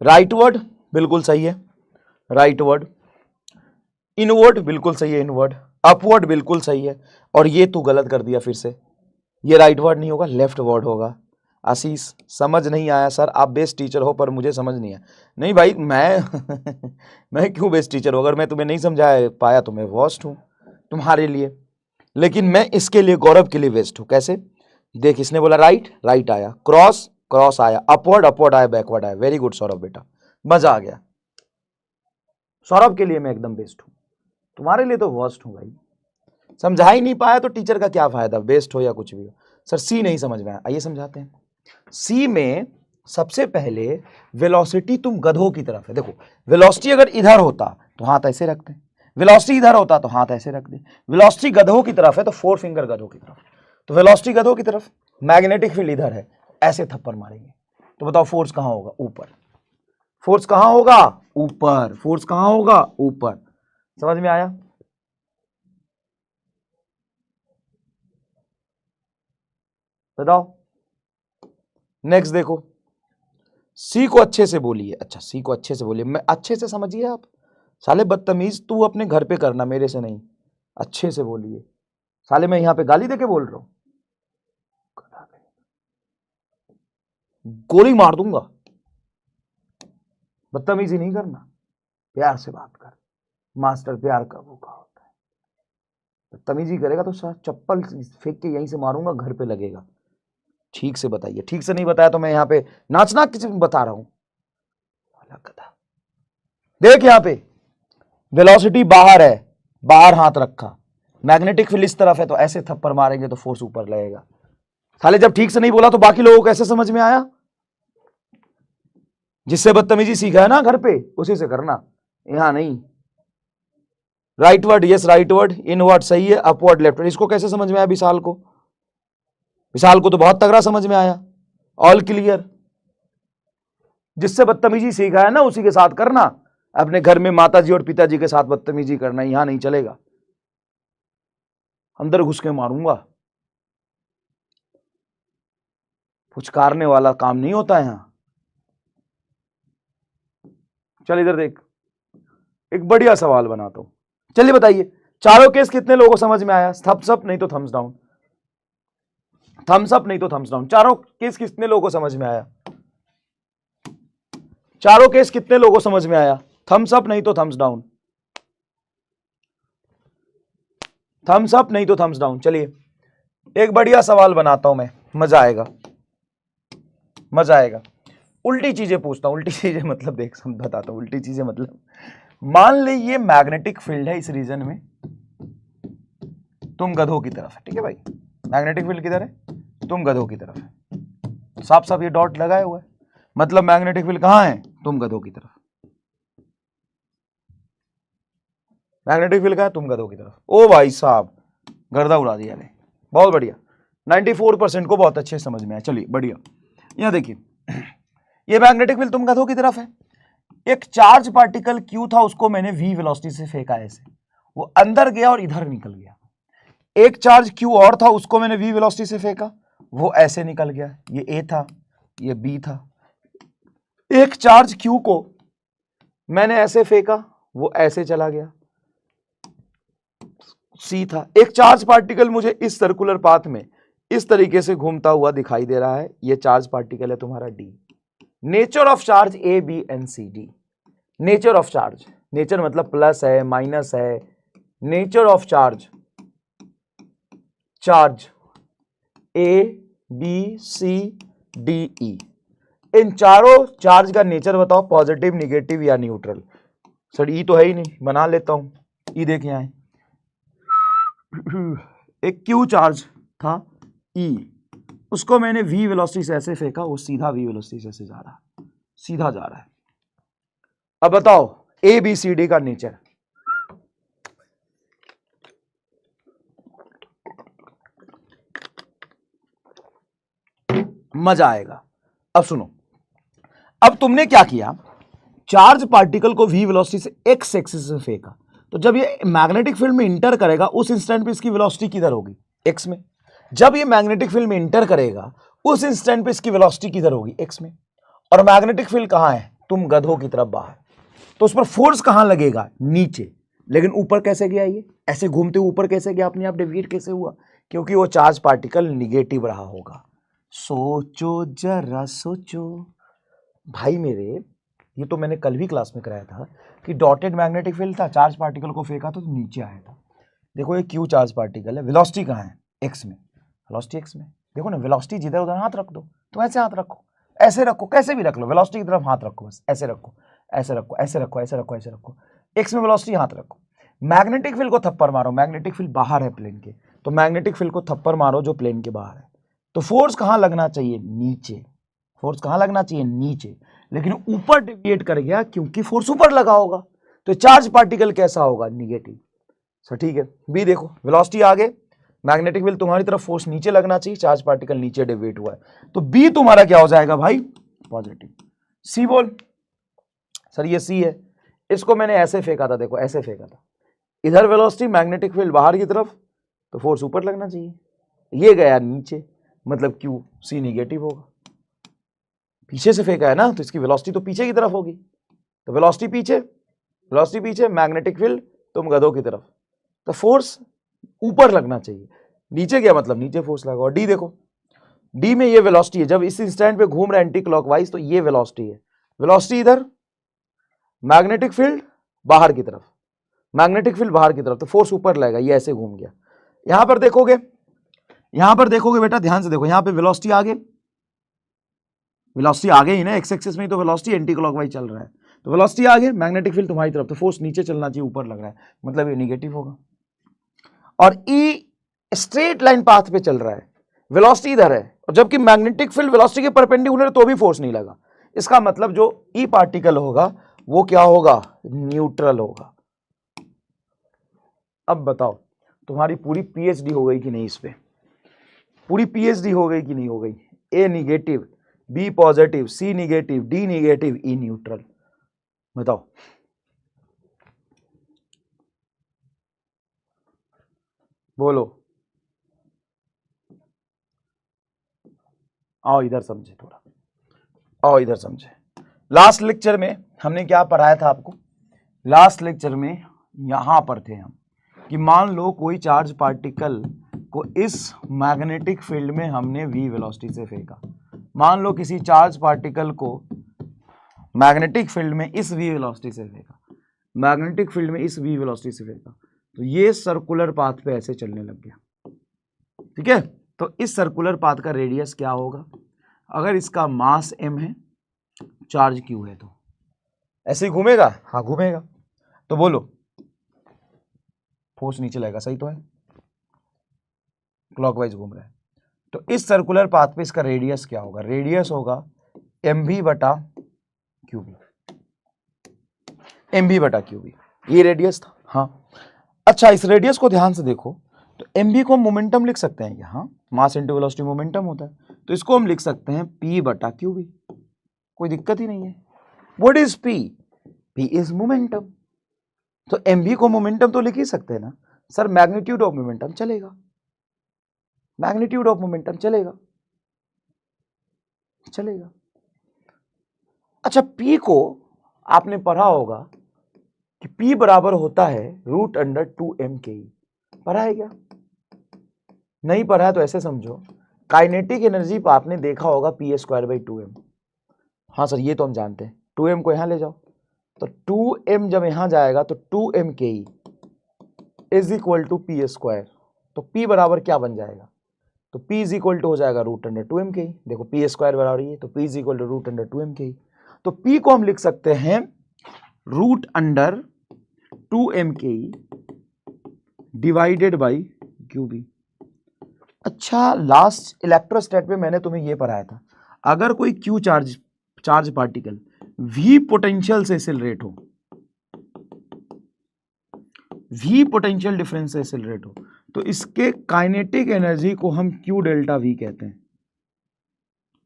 राइट वर्ड बिल्कुल सही है, राइट वर्ड। इनवर्ड बिल्कुल सही है, इनवर्ड। अपवर्ड बिल्कुल सही है, और ये तू गलत कर दिया फिर से, ये राइट वर्ड नहीं होगा, लेफ्ट वर्ड होगा। आशीष समझ नहीं आया सर, आप बेस्ट टीचर हो पर मुझे समझ नहीं आया। नहीं भाई मैं मैं क्यों बेस्ट टीचर हूँ, अगर मैं तुम्हें नहीं समझा पाया तो मैं वर्स्ट हूँ तुम्हारे लिए, लेकिन मैं इसके लिए, गौरव के लिए बेस्ट हूँ। कैसे, देख इसने बोला राइट, राइट आया, क्रॉस क्रॉस आया, अपवर्ड अपवर्ड आया, बैकवर्ड आया। वेरी गुड सौरभ बेटा, मजा आ गया। सौरभ के लिए मैं एकदम बेस्ट हूँ, तुम्हारे लिए तो वर्स्ट हूँ भाई। समझा ही नहीं पाया तो टीचर का क्या फायदा, बेस्ट हो या कुछ भी हो। सर सी नहीं समझ में आया, आइए समझाते हैं। सी में सबसे पहले वेलोसिटी तुम गधों की तरफ है। देखो वेलोसिटी अगर इधर होता तो हाथ ऐसे रखते, वेलोसिटी इधर होता तो हाथ ऐसे रख दे। वेलोसिटी गधों की तरफ है तो फोर फिंगर गधों की तरफ, तो वेलोसिटी गधों की तरफ, मैग्नेटिक फील्ड इधर है, ऐसे थप्पड़ मारेंगे। तो बताओ फोर्स कहां होगा, ऊपर। फोर्स कहां होगा, ऊपर। फोर्स कहां होगा, ऊपर। समझ में आया, बताओ। नेक्स्ट देखो, सी को अच्छे से बोलिए। अच्छा सी को अच्छे से बोलिए, मैं अच्छे से समझिए आप। साले बदतमीज तू अपने घर पे करना, मेरे से नहीं। अच्छे से बोलिए साले, मैं यहां पे गाली देके बोल रहा हूं, गोली मार दूंगा। बदतमीजी नहीं करना, प्यार से बात कर। मास्टर प्यार का भूखा होता है, बदतमीजी करेगा तो चप्पल फेंक के यहीं से मारूंगा, घर पे लगेगा। ठीक से बताइए, ठीक से नहीं बताया तो मैं यहाँ पे नाचना किसी बता रहा हूं। देख यहाँ पे वेलोसिटी बाहर है, बाहर हाथ रखा, मैग्नेटिक फील्ड इस तरफ है, तो ऐसे थप्पड़ मारेंगे तो फोर्स ऊपर लगेगा। साले जब ठीक से नहीं बोला तो बाकी लोगों को कैसे समझ में आया। जिससे बदतमीजी सीखा है ना घर पे, उसी से करना, यहां नहीं। Rightward, yes rightward, inward सही है, अपवर्ड लेफ्ट। इसको कैसे समझ में आया विशाल को? विशाल को तो बहुत तगड़ा समझ में आया, ऑल क्लियर। जिससे बदतमीजी सीखा है ना उसी के साथ करना। अपने घर में माताजी और पिताजी के साथ बदतमीजी करना यहां नहीं चलेगा, अंदर घुस के मारूंगा। पुचकारने वाला काम नहीं होता यहां। चल इधर देख, एक बढ़िया सवाल बनाता हूं। चलिए बताइए, चारों केस कितने लोगों को समझ में आया? थम्स अप नहीं तो थम्स डाउन, थम्स अप नहीं तो थम्स डाउन। चारों केस कितने लोगों को समझ में आया? चारों केस कितने लोगों को समझ में आया? थम्स अप नहीं तो थम्स डाउन, थम्स अप नहीं तो थम्स डाउन। चलिए एक बढ़िया सवाल बनाता हूं मैं, मजा आएगा, मजा आएगा। उल्टी चीजें पूछता हूं, उल्टी चीजें मतलब देख बताता हूं, उल्टी चीजें मतलब मान ले ये मैग्नेटिक फील्ड है इस रीजन में, तुम गधों की तरफ है, ठीक है भाई। मैग्नेटिक फील्ड किधर है? तुम गधों की तरफ है, साफ साफ ये डॉट लगाया हुआ है, मतलब मैग्नेटिक फील्ड कहां है? तुम गधों की तरफ। मैग्नेटिक फील्ड कहां है? तुम गधों की तरफ। ओ भाई साहब गर्दा उड़ा दिया ने, बहुत बढ़िया, 94% को बहुत अच्छे समझ में आया। चलिए बढ़िया, यहां देखिए ये मैग्नेटिक फील्ड तुम गधों की तरफ है। एक चार्ज पार्टिकल क्यू था, उसको मैंने वी वेलोसिटी से फेंका ऐसे, वो अंदर गया और इधर निकल गया। एक चार्ज क्यू और था, उसको मैंने वी वेलोसिटी से फेंका, वो ऐसे निकल गया। ये ए था, ये बी था। एक चार्ज क्यू को मैंने ऐसे फेंका, वो ऐसे चला गया, सी था। एक चार्ज पार्टिकल मुझे इस सर्कुलर पाथ में इस तरीके से घूमता हुआ दिखाई दे रहा है, ये चार्ज पार्टिकल है तुम्हारा D. Nature of charge A B and C D. Nature of charge, nature मतलब प्लस है माइनस है, nature of charge, charge A B C D E, इन चारों चार्ज का नेचर बताओ, पॉजिटिव निगेटिव या न्यूट्रल। सर ई तो है ही नहीं, बना लेता हूं। ई देखिए यहां एक क्यू चार्ज था ई, उसको मैंने वी वेलोसिटी से ऐसे फेंका, वो सीधा वी वेलोसिटी से ऐसे जा रहा है, सीधा जा रहा है। अब बताओ ए बी सी डी का नेचर। मजा आएगा। अब सुनो, अब तुमने क्या किया, चार्ज पार्टिकल को वी वेलोसिटी से एक्स एक्सिस से फेंका, तो जब ये मैग्नेटिक फील्ड में इंटर करेगा उस इंस्टेंट पे इसकी वेलोसिटी किधर होगी? एक्स में। जब ये मैग्नेटिक फील्ड में इंटर करेगा उस इंस्टेंट पे इसकी वेलोसिटी किधर होगी? एक्स में। और मैग्नेटिक फील्ड कहां है? तुम गधों की तरफ बाहर। तो उस पर फोर्स कहां लगेगा? नीचे। लेकिन ऊपर कैसे गया ये? ऐसे घूमते ऊपर कैसे गया? अपने आप डेविएट कैसे हुआ? क्योंकि वो चार्ज पार्टिकल निगेटिव रहा होगा। सोचो जरा सोचो भाई मेरे, ये तो मैंने कल भी क्लास में कराया था कि डॉटेड मैग्नेटिक फील्ड था, चार्ज पार्टिकल को फेंका तो नीचे आया था। देखो ये क्यू चार्ज पार्टिकल है, वेलोसिटी कहाँ है? एक्स में, वेलोसिटी एक्स में। देखो ना, वेलोसिटी जिधर उधर हाथ रख दो, तो ऐसे हाथ रखो, ऐसे रखो, कैसे भी रख लो, वेलोसिटी की तरफ हाथ रखो, बस ऐसे रखो, ऐसे रखो, ऐसे रखो, ऐसे रखो, ऐसे रखो, एक्स में वेलोसिटी हाथ रखो। मैग्नेटिक फील्ड को थप्पड़ मारो, मैग्नेटिक फील्ड बाहर है प्लेन के, तो मैग्नेटिक फील्ड को थप्पड़ मारो जो प्लेन के बाहर है, तो फोर्स कहाँ लगना चाहिए? नीचे। फोर्स कहाँ लगना चाहिए? नीचे। लेकिन ऊपर डेविएट कर गया क्योंकि फोर्स ऊपर लगा होगा, तो चार्ज पार्टिकल कैसा होगा? निगेटिव। सो ठीक है, बी देखो, वेलोसिटी आगे, मैग्नेटिक फील्ड तुम्हारी तरफ, फोर्स नीचे लगना चाहिए, चार्ज पार्टिकल नीचे डेविएट हुआ है, तो बी तुम्हारा क्या हो जाएगा भाई? पॉजिटिव। सी बोल। सर ये सी है, इसको मैंने ऐसे फेंका था, देखो ऐसे फेंका था, इधर वेलोसिटी, मैग्नेटिक फील्ड बाहर की तरफ, तो फोर्स ऊपर लगना चाहिए, ये गया नीचे, मतलब क्यू सी निगेटिव होगा। पीछे से फेंका है ना, तो इसकी वेलोसिटी तो पीछे की तरफ होगी, तो वेलोसिटी पीछे, वेलोसिटी पीछे, मैग्नेटिक फील्ड तुम गधों की तरफ, तो फोर्स ऊपर लगना चाहिए, नीचे गया मतलब नीचे फोर्स लगा। और डी देखो, डी में ये वेलोसिटी है, जब इस इंस्टेंट पे घूम रहा है एंटी क्लॉकवाइज, तो ये वेलोसिटी है, वेलोसिटी इधर, मैग्नेटिक फील्ड बाहर की तरफ, मैग्नेटिक फील्ड बाहर की तरफ, तो फोर्स ऊपर लगेगा, ये ऐसे घूम गया। यहां पर देखोगे, यहां पर देखोगे बेटा ध्यान से देखो, यहां पे वेलोसिटी आगे, वेलोसिटी आगे ही ना, एक्स एक्सिस में ही तो वेलोसिटी एंटी क्लॉकवाइज चल रहा है, तो वेलोसिटी आगे, मैग्नेटिक फील्ड तुम्हारी तरफ, तो फोर्स नीचे चलना चाहिए, ऊपर लग रहा है, मतलब ये निगेटिव होगा। और ई स्ट्रेट लाइन पाथ पे चल रहा है, वेलोसिटी इधर है, और जबकि मैग्नेटिक फील्ड वेलोसिटी के परपेंडिकुलर, तो भी फोर्स नहीं लगा, इसका मतलब जो ई पार्टिकल होगा वो क्या होगा, न्यूट्रल होगा। अब बताओ तुम्हारी पूरी पीएचडी हो गई कि नहीं, इस पे पूरी पीएचडी हो गई कि नहीं हो गई। ए निगेटिव, बी पॉजिटिव, सी निगेटिव, डी निगेटिव, ई न्यूट्रल। बताओ बोलो, आओ इधर समझे थोड़ा, आओ इधर समझे। लास्ट लेक्चर में हमने क्या पढ़ाया था आपको, लास्ट लेक्चर में यहां पर थे हम कि मान लो कोई चार्ज पार्टिकल को इस मैग्नेटिक फील्ड में हमने v वेलोसिटी से फेंका। मान लो किसी चार्ज पार्टिकल को मैग्नेटिक फील्ड में इस v वेलोसिटी से फेंका, मैग्नेटिक फील्ड में इस v वेलोसिटी से फेंका, तो ये सर्कुलर पाथ पे ऐसे चलने लग गया। ठीक है, तो इस सर्कुलर पाथ का रेडियस क्या होगा, अगर इसका मास m है, चार्ज q है, तो ऐसे ही घूमेगा। हाँ घूमेगा। तो बोलो, फोर्स नीचे लगेगा, सही तो है, क्लॉकवाइज घूम रहा है। तो इस सर्कुलर पाथ पे इसका रेडियस क्या होगा, रेडियस होगा mv बटा qb, mv बटा qb, ये रेडियस था। हाँ अच्छा, इस रेडियस को ध्यान से देखो, तो mv को हम मोमेंटम लिख सकते हैं क्या, हाँ मास इंटू वेलोसिटी मोमेंटम होता है, तो इसको हम लिख सकते हैं p बटा qb, कोई दिक्कत ही नहीं है। What is p, p is momentum, तो mv को मोमेंटम तो लिख ही सकते हैं ना सर, मैग्नीट्यूड ऑफ मोमेंटम चलेगा, मैग्नीट्यूड ऑफ मोमेंटम चलेगा, चलेगा। अच्छा, p को आपने पढ़ा होगा कि p बराबर होता है रूट अंडर 2m के, पढ़ा है क्या, नहीं पढ़ा है तो ऐसे समझो, काइनेटिक एनर्जी पर आपने देखा होगा p²/2m। हाँ सर ये तो हम जानते हैं, 2m को यहां ले जाओ, तो 2m जब यहां जाएगा तो 2m के इज इक्वल टू p², तो p बराबर क्या बन जाएगा, तो p इज इक्वल टू हो जाएगा रूट अंडर 2m के, देखो p² बराबर ये, तो p is equal to root under 2m के, तो p को हम लिख सकते हैं रूट अंडर 2m के डिवाइडेड बाई qb। अच्छा, लास्ट इलेक्ट्रोस्टैट में मैंने तुम्हें ये पढ़ाया था, अगर कोई q charge particle v potential से एक्सेलरेट हो, v पोटेंशियल डिफरेंस से एक्सेलरेट हो, तो इसके काइनेटिक एनर्जी को हम q डेल्टा v कहते हैं,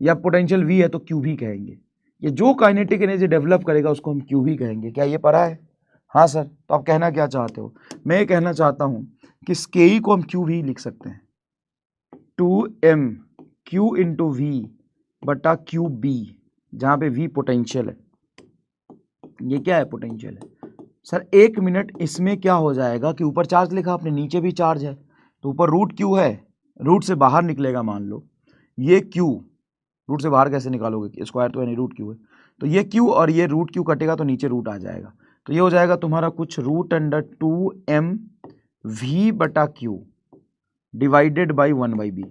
या पोटेंशियल v है तो q भी कहेंगे, ये जो काइनेटिक एनर्जी डेवलप करेगा उसको हम q भी कहेंगे। क्या ये पढ़ा है, हाँ सर। तो आप कहना क्या चाहते हो, मैं ये कहना चाहता हूं कि इस ke को हम q भी लिख सकते हैं, 2m q इंटू वी बटा क्यू बी, जहां पे v पोटेंशियल है, ये क्या है, पोटेंशियल है। सर एक मिनट, इसमें क्या हो जाएगा कि ऊपर चार्ज लिखा आपने, नीचे भी चार्ज है, तो ऊपर रूट क्यू है, रूट से बाहर निकलेगा, मान लो ये क्यू, रूट से बाहर कैसे निकालोगे, स्क्वायर तो यानी रूट क्यू है, तो ये क्यू और ये रूट क्यू कटेगा तो नीचे रूट आ जाएगा, तो ये हो जाएगा तुम्हारा कुछ रूट अंडर 2m v बटा Q divided by 1/b।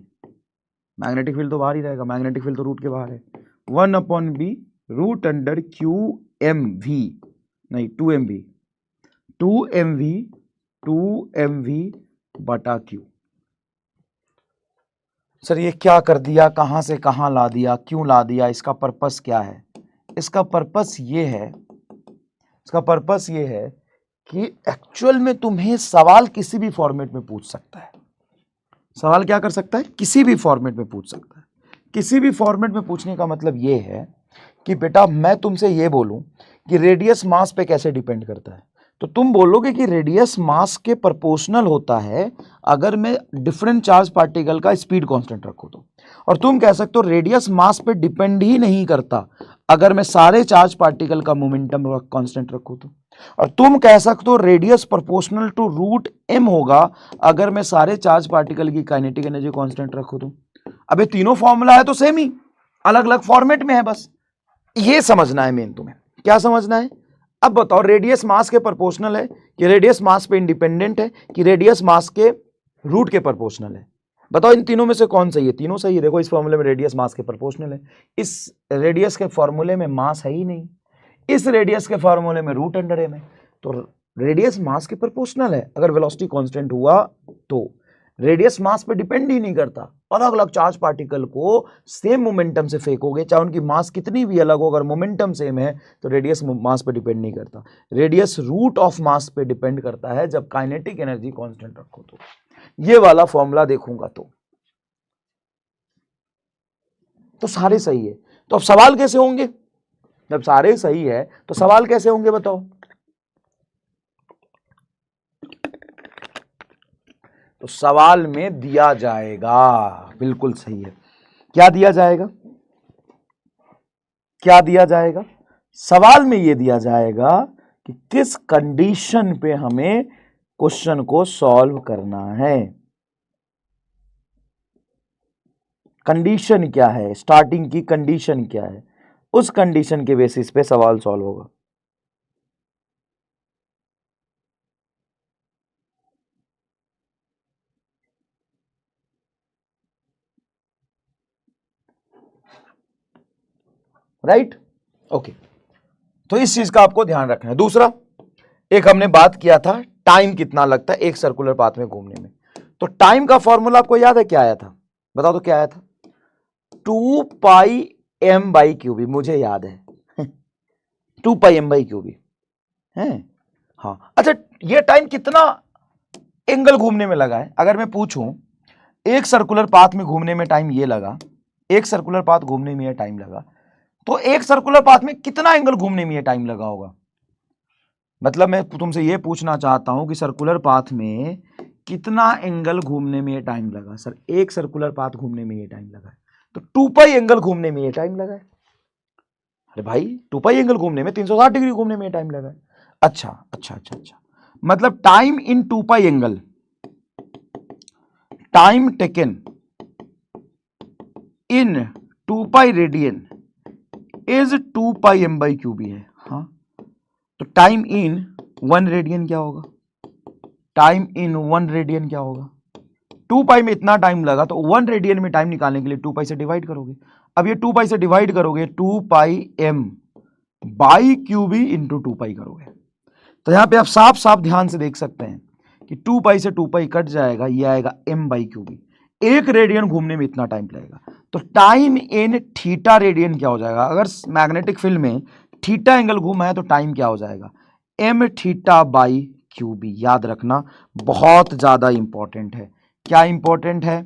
Magnetic field तो बाहर ही रहेगा, मैग्नेटिक फील्ड तो रूट के बाहर है, 1/b root under Q M V, नहीं 2mv, 2mv बटा क्यू। सर ये क्या कर दिया, कहां से कहां ला दिया, क्यों ला दिया, इसका पर्पस क्या है, इसका पर्पस ये है, इसका पर्पस ये है कि एक्चुअल में तुम्हें सवाल किसी भी फॉर्मेट में पूछ सकता है, सवाल क्या कर सकता है, किसी भी फॉर्मेट में पूछ सकता है। किसी भी फॉर्मेट में पूछने का मतलब ये है कि बेटा मैं तुमसे ये बोलूं कि रेडियस मास पे कैसे डिपेंड करता है, तो तुम बोलोगे कि रेडियस मास के प्रोपोर्शनल होता है अगर मैं डिफरेंट चार्ज पार्टिकल का स्पीड कांस्टेंट रखूं तो, और तुम कह सकते हो रेडियस मास पे डिपेंड ही नहीं करता अगर मैं सारे चार्ज पार्टिकल का मोमेंटम कांस्टेंट रखूं तो, और तुम कह सकते हो radius proportional to root m होगा अगर मैं सारे चार्ज पार्टिकल की काइनेटिक एनर्जी कांस्टेंट रखूं तो। अब ये तीनों फॉर्मूला है तो सेम ही, अलग अलग फॉर्मेट में है, बस ये समझना है मेन तुम्हें, क्या समझना है। अब बताओ रेडियस मास के प्रोपोर्शनल है कि रेडियस मास पे इंडिपेंडेंट है कि रेडियस मास के रूट के प्रोपोर्शनल है, बताओ इन तीनों में से कौन सही है, तीनों सही है। देखो इस फॉर्मूले में रेडियस मास के प्रोपोर्शनल है, इस रेडियस के फॉर्मूले में मास है ही नहीं, इस रेडियस के फॉर्मूले में रूट अंडर m है, तो रेडियस मास के प्रोपोर्शनल है अगर वेलोसिटी कांस्टेंट हुआ तो, रेडियस मास पे डिपेंड ही नहीं करता। अलग अलग चार्ज पार्टिकल को सेम मोमेंटम से फेंकोगे, चाहे उनकी मास कितनी भी अलग हो, अगर मोमेंटम सेम है तो रेडियस मास पे डिपेंड नहीं करता। रेडियस रूट ऑफ मास पे डिपेंड करता है जब काइनेटिक एनर्जी कांस्टेंट रखो तो। ये वाला फॉर्मूला देखूंगा तो सारे सही है। तो अब सवाल कैसे होंगे? जब सारे सही है तो सवाल कैसे होंगे बताओ? तो सवाल में दिया जाएगा, बिल्कुल सही है। क्या दिया जाएगा? क्या दिया जाएगा? सवाल में यह दिया जाएगा कि किस कंडीशन पे हमें क्वेश्चन को सॉल्व करना है। कंडीशन क्या है, स्टार्टिंग की कंडीशन क्या है, उस कंडीशन के बेसिस पे सवाल सॉल्व होगा। राइट? ओके, तो इस चीज का आपको ध्यान रखना है। दूसरा, एक हमने बात किया था टाइम कितना लगता है एक सर्कुलर पाथ में घूमने में। तो टाइम का फॉर्मूला आपको याद है क्या आया था? बताओ तो क्या आया था? 2πm/क्यूबी, मुझे याद है 2πm/क्यूबी है। हाँ, अच्छा, ये टाइम कितना एंगल घूमने में लगा है? अगर मैं पूछूं एक सर्कुलर पाथ में घूमने में टाइम ये लगा, एक सर्कुलर पाथ घूमने में ये टाइम लगा, तो एक सर्कुलर पाथ में कितना एंगल घूमने में ये टाइम लगा होगा? मतलब मैं तुमसे ये पूछना चाहता हूं कि सर्कुलर पाथ में कितना एंगल घूमने में ये टाइम लगा। सर, एक सर्कुलर पाथ घूमने में ये टाइम लगा है, तो 2π एंगल घूमने में ये टाइम लगा है। अरे भाई, 2π एंगल घूमने में 360 डिग्री घूमने में ये टाइम लगा है। अच्छा अच्छा अच्छा अच्छा, मतलब time in 2π angle, time taken in 2π radian is 2πm/क्यूबी है। हाँ, तो टाइम इन 1 रेडियन क्या होगा? टाइम इन 1 रेडियन क्या होगा? 2π में इतना टाइम लगा, तो 1 रेडियन में टाइम निकालने के लिए 2π से डिवाइड करोगे। अब ये 2π से डिवाइड करोगे, 2πm/क्यूबी इंटू 2π करोगे। तो यहां पे आप साफ साफ ध्यान से देख सकते हैं कि 2π से 2π कट जाएगा, ये आएगा m/क्यूबी। एक रेडियन घूमने में इतना टाइम लगेगा। तो टाइम इन थीटा रेडियन क्या हो जाएगा? अगर मैग्नेटिक फील्ड में थीटा एंगल घूमा है तो टाइम क्या हो जाएगा? m/क्यूबी। याद रखना, बहुत ज्यादा इंपॉर्टेंट है। क्या इंपॉर्टेंट है?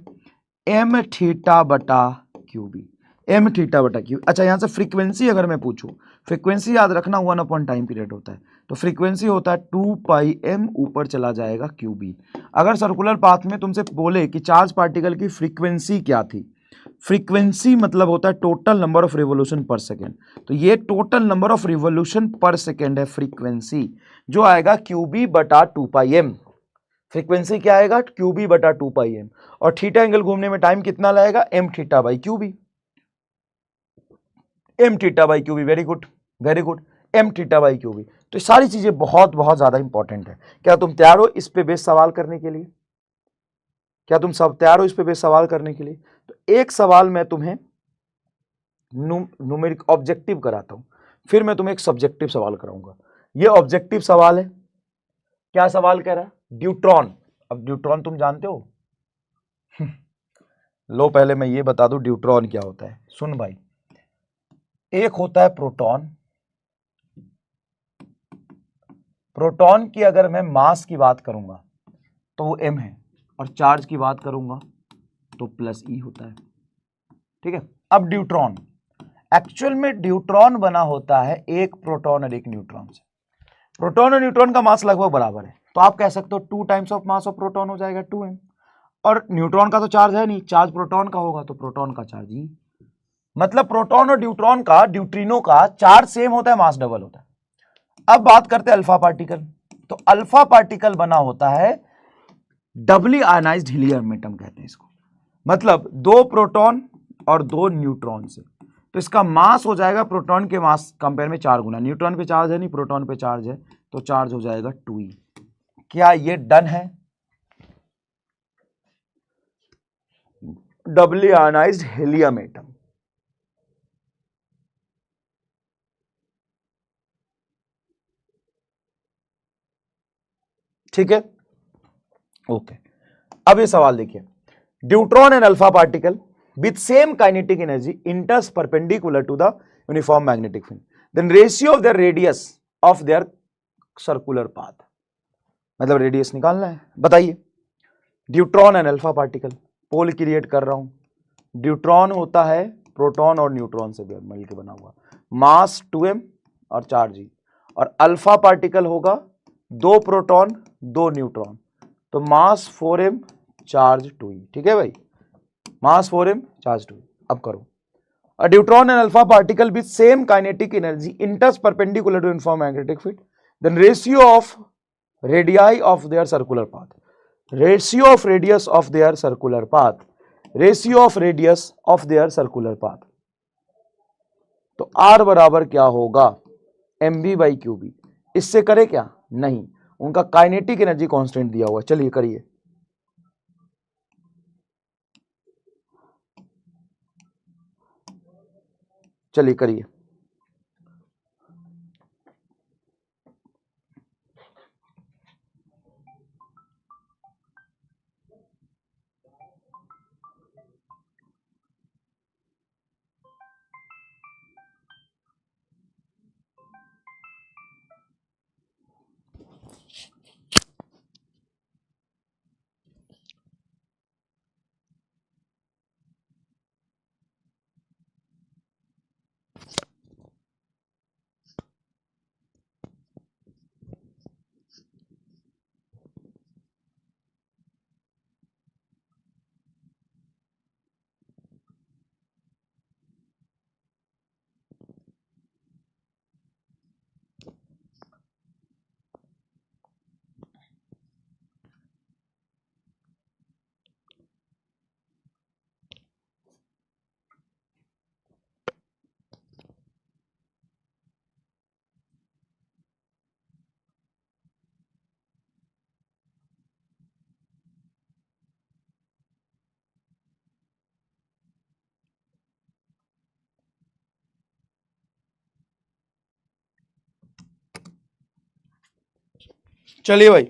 m/क्यूबी, m/क्यूबी। अच्छा, यहां से फ्रीक्वेंसी अगर मैं पूछूं, फ्रीक्वेंसी याद रखना 1 टाइम पीरियड होता है, तो फ्रीक्वेंसी होता है 2πm, ऊपर चला जाएगा क्यूबी। अगर सर्कुलर पाथ में तुमसे बोले कि चार्ज पार्टिकल की फ्रीक्वेंसी क्या थी, फ्रीक्वेंसी मतलब होता है total number of revolution per second, तो ये total number of revolution per second है फ्रीक्वेंसी, जो आएगा QB/2πm। फ्रीक्वेंसी क्या आएगा? QB/2πm। और थीटा एंगल घूमने में टाइम कितना लगेगा? m/क्यूबी। m/क्यूबी, वेरी गुड वेरी गुड, m/क्यूबी। तो सारी चीजें बहुत बहुत ज्यादा इंपॉर्टेंट है। क्या तुम तैयार हो इस पे बेस सवाल करने के लिए? क्या तुम सब तैयार हो इस पे बेस सवाल करने के लिए? तो एक सवाल मैं तुम्हें न्यूमेरिक ऑब्जेक्टिव कराता हूं, फिर मैं तुम्हें एक सब्जेक्टिव सवाल कराऊंगा। ये ऑब्जेक्टिव सवाल है। क्या सवाल कह रहा है? ड्यूट्रॉन। अब ड्यूट्रॉन तुम जानते हो? लो, पहले मैं ये बता दूं ड्यूट्रॉन क्या होता है। सुन भाई, एक होता है प्रोटॉन। प्रोटॉन की अगर मैं मास की बात करूंगा तो वो m है, और चार्ज की बात करूंगा तो +E होता है। ठीक है। अब ड्यूट्रॉन, एक्चुअल में ड्यूट्रॉन बना होता है एक प्रोटॉन और एक न्यूट्रॉन से। प्रोटॉन और न्यूट्रॉन का मास लगभग बराबर है, तो आप कह सकते हो 2 times of mass of proton हो जाएगा 2m। और न्यूट्रॉन का तो चार्ज है नहीं, चार्ज प्रोटॉन का होगा, तो प्रोटॉन का चार्ज ही, मतलब प्रोटॉन और न्यूट्रॉन का, ड्यूट्रिनो का चार्ज सेम होता है, मास डबल होता है। अब बात करते हैं अल्फा पार्टिकल। तो अल्फा पार्टिकल बना होता है डबली आयनाइज्ड हीलियम एटम कहते हैं इसको, मतलब 2 प्रोटॉन और 2 न्यूट्रॉन से। तो इसका मास हो जाएगा प्रोटॉन के मास कंपेयर में 4 गुना। न्यूट्रॉन पे चार्ज है नहीं, प्रोटॉन पे चार्ज है, तो चार्ज हो जाएगा 2e। क्या ये डन है? डबली आयनाइज्ड हीलियम एटम। ठीक है, ओके। अब ये सवाल देखिए, deuteron and alpha particle with same kinetic energy enters perpendicular to the uniform magnetic field, then ratio of the radius of their circular path, मतलब रेडियस निकालना है। बताइए, deuteron and alpha particle, poll create कर रहा हूं, deuteron होता है proton और न्यूट्रॉन से मिलकर बना हुआ, मास 2m और चार्ज E, और अल्फा पार्टिकल होगा 2 प्रोटॉन 2 न्यूट्रॉन, तो मास 4m चार्ज 2e। ठीक है भाई, मास 4m चार्ज 2e। अब करो, a neutron and alpha particle with same kinetic energy enters perpendicular to uniform magnetic field, then ratio of radii of their circular path, ratio of radius of their circular path, ratio of radius of their circular path, तो R बराबर क्या होगा, mv by QB. इससे करे क्या, नहीं, उनका kinetic energy constant दिया हुआ। चलिए करिए, चलिए करिए, चलिए भाई,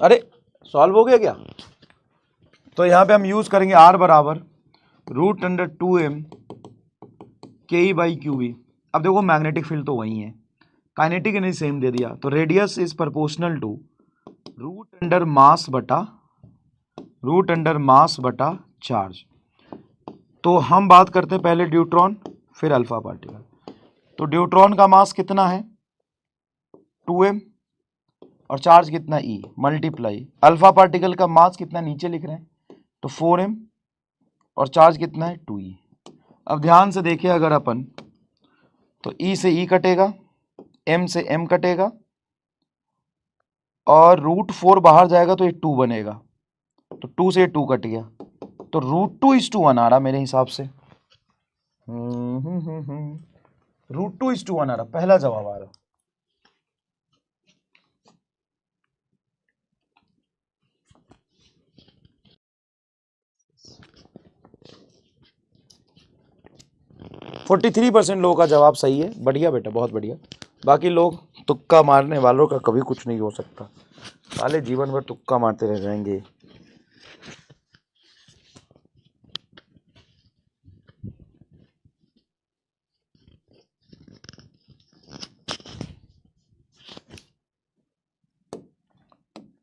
अरे सॉल्व हो गया क्या? तो यहां पे हम यूज करेंगे R बराबर √2m के बाई क्यूबी। अब देखो मैग्नेटिक फील्ड तो वही है, काइनेटिक एनर्जी सेम दे दिया, तो radius is proportional to root under mass बटा चार्ज। तो हम बात करते हैं पहले ड्यूट्रॉन फिर अल्फा पार्टिकल। तो ड्यूट्रॉन का मास कितना है 2m और चार्ज कितना E मल्टीप्लाई, अल्फा पार्टिकल का मास कितना नीचे लिख रहे हैं तो 4m और चार्ज कितना है 2e। अब ध्यान से देखिए, अगर अपन तो E से E कटेगा, m से m कटेगा और √4 बाहर जाएगा तो ये 2 बनेगा, तो 2 से 2 कट गया, तो √2:1 आ रहा मेरे हिसाब से। √2:1 आ रहा, पहला जवाब आ रहा। %43 लोगों का जवाब सही है। बढ़िया बेटा, बहुत बढ़िया। बाकी लोग तुक्का मारने वालों का कभी कुछ नहीं हो सकता, साले जीवन भर तुक्का मारते रह जाएंगे।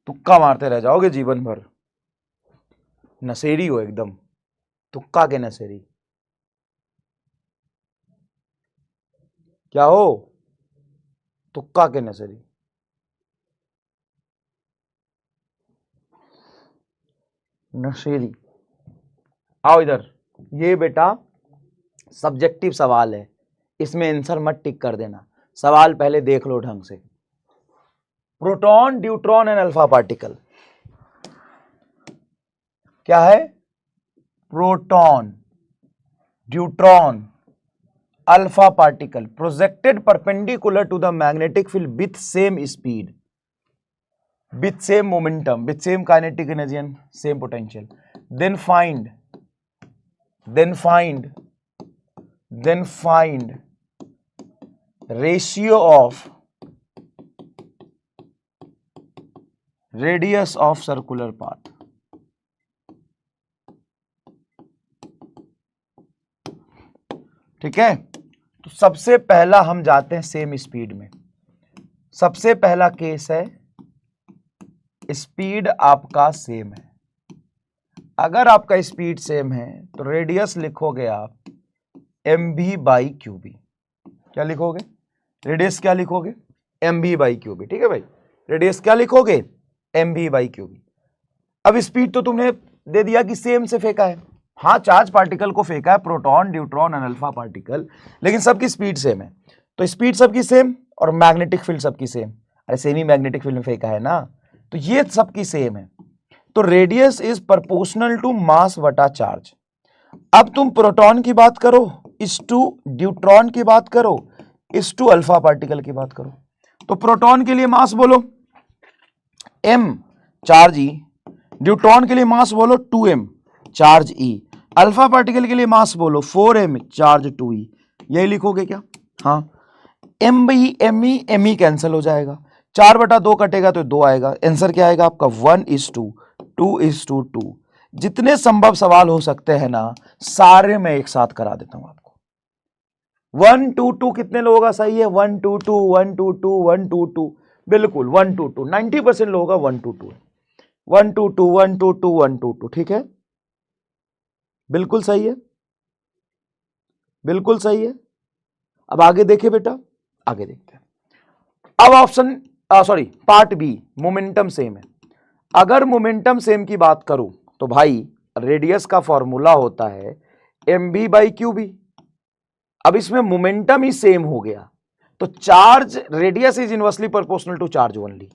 तुक्का मारते रह जाओगे जीवन भर, नशेरी हो एकदम, तुक्का के नशेरी। क्या हो, तुक्का के नशेरी। नशेरी, आओ इधर। ये बेटा सब्जेक्टिव सवाल है, इसमें आंसर मत टिक कर देना, सवाल पहले देख लो ढंग से। Proton, deuteron and alpha particle क्या है, proton, deuteron, alpha particle projected perpendicular to the magnetic field with same speed, with same momentum, with same kinetic energy and same potential, then find ratio of radius of circular path, ठीक है। तो सबसे पहला हम जाते हैं same speed में। सबसे पहला केस है स्पीड आपका सेम है। अगर आपका स्पीड सेम है तो रेडियस लिखोगे आप mv बाई क्यूबी। क्या लिखोगे? रेडियस क्या लिखोगे? mv by QB. ठीक है भाई, रेडियस क्या लिखोगे? mv by QB. अब स्पीड तो तुमने दे दिया कि सेम से फेंका है। हाँ, चार्ज पार्टिकल को फेंका है, प्रोटॉन, न्यूट्रॉन और अल्फा पार्टिकल, लेकिन सबकी स्पीड सेम है। तो स्पीड सबकी सेम और मैग्नेटिक फील्ड सबकी सेम। अरे सेमी मैग्नेटिक फील्ड में फेंका है ना, तो ये सबकी सेम है। तो radius is proportional to mass बटा चार्ज। अब तुम प्रोटॉन की बात करो, इस टू न्यूट्रॉन की बात करो, इस टू अल्फा पार्टिकल की बात करो। तो प्रोटॉन के लिए मास बोलो m चार्ज e, न्यूट्रॉन के लिए मास बोलो 2m charge e, alpha particle के लिए मास बोलो 4m चार्ज 2e। यही लिखोगे क्या? हाँ, m by m e cancel हो जाएगा, 4/2 कटेगा तो 2 आएगा। आंसर क्या आएगा आपका? 1:2, 2:2। जितने संभव सवाल हो सकते हैं ना, सारे मैं एक साथ करा देता हूं आपको। 1 2 2 कितने लोगों का सही है? 1 2 2 1 2 2 1 2 2, बिल्कुल 1 2 2, 90% लोगों का 1 2 2 है। 1 2 2 1 2 2 1 2 2, ठीक है, बिल्कुल सही है, बिल्कुल सही है। अब आगे देखिए बेटा, आगे देखते हैं। अब option sorry part B, momentum same है। अगर मोमेंटम सेम की बात करूं तो भाई रेडियस का फॉर्मूला होता है mv बाई क्यूबी। अब इसमें मोमेंटम ही सेम हो गया तो charge, radius is inversely proportional to charge only,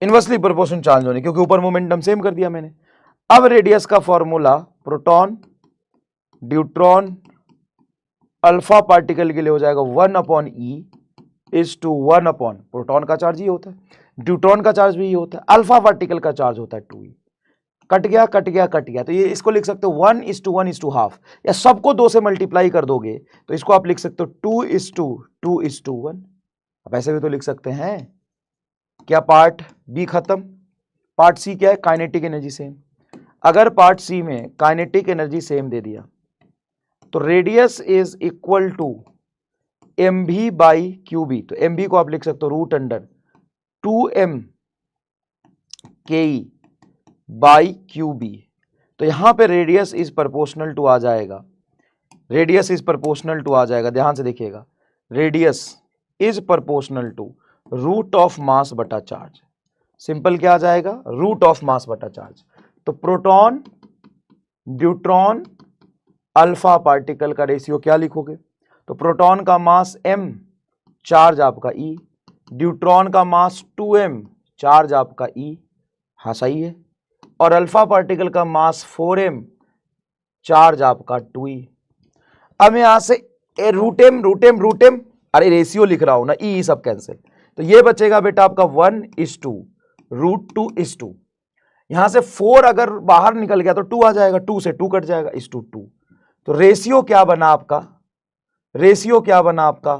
inversely proportional charge only, क्योंकि ऊपर मोमेंटम सेम कर दिया मैंने। अब रेडियस का formula proton, neutron, alpha particle के लिए हो जाएगा 1/e इज टू 1/, प्रोटॉन का चार्ज ही होता है, न्यूट्रॉन का चार्ज भी ये होता है, अल्फा पार्टिकल का चार्ज होता है 2e। कट गया कट गया कट गया, तो ये इसको लिख सकते हो 1:1:1, या सबको 2 से मल्टीप्लाई कर दोगे तो इसको आप लिख सकते हो 2:2:1। अब ऐसे भी तो लिख सकते हैं। क्या पार्ट बी खत्म? पार्ट सी क्या है? Kinetic energy same. अगर पार्ट सी में काइनेटिक एनर्जी सेम दे दिया तो radius is equal to mv by QB. तो mv को आप लिख सकते हो √2m ke बाई क्यूबी। तो यहां पे रेडियस इज प्रोपोर्शनल टू आ जाएगा, रेडियस इज प्रोपोर्शनल टू आ जाएगा, ध्यान से देखिएगा, radius is proportional to root of mass बटा चार्ज। सिंपल क्या आ जाएगा? रूट ऑफ मास बटा चार्ज। तो प्रोटॉन, न्यूट्रॉन, अल्फा पार्टिकल का रेशियो क्या लिखोगे? तो प्रोटॉन का मास m, चार्ज आपका e, न्यूट्रॉन का मास 2m, चार्ज आपका e, हाँ सही है, और अल्फा पार्टिकल का मास 4m, चार्ज आपका 2e। अब यहां से रूट एम, अरे रेशियो लिख रहा हूं ना, ई सब कैंसिल, तो ये बचेगा बेटा आपका 1:2√2:2। यहां से 4 अगर बाहर निकल गया तो 2 आ जाएगा, 2 से 2 कट जाएगा, इस 2 2। तो रेशियो क्या बना आपका? रेशियो क्या बना आपका?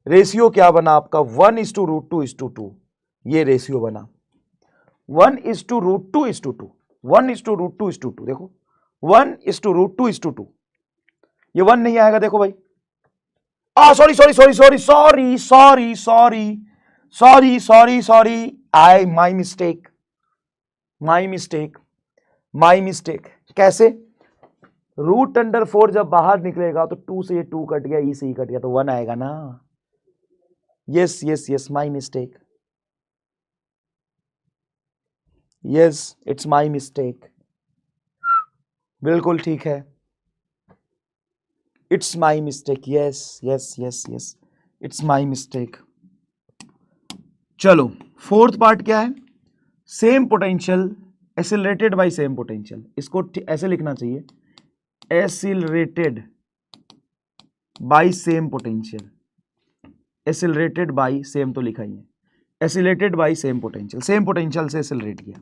रेशियो क्या बना आपका? 1:√2:2। ये रेशियो बना 1:√2:2, 1:√2:2। देखो 1:√2:2, ये 1 नहीं आएगा, देखो भाई, sorry sorry sorry sorry sorry sorry sorry sorry sorry sorry I my mistake, my mistake, my mistake. कैसे? √4 जब बाहर निकलेगा तो 2 से ये 2 कट गया, ई से ई कट गया, तो 1 आएगा ना। Yes yes yes, my mistake, yes it's my mistake, बिल्कुल ठीक है, it's my mistake, yes yes yes yes, it's my mistake. चलो फोर्थ पार्ट क्या है? Same potential accelerated by same potential. इसको ऐसे लिखना चाहिए, accelerated by same potential, accelerated by same तो लिखा ही है, accelerated by same potential, same potential से एक्सिलरेट किया।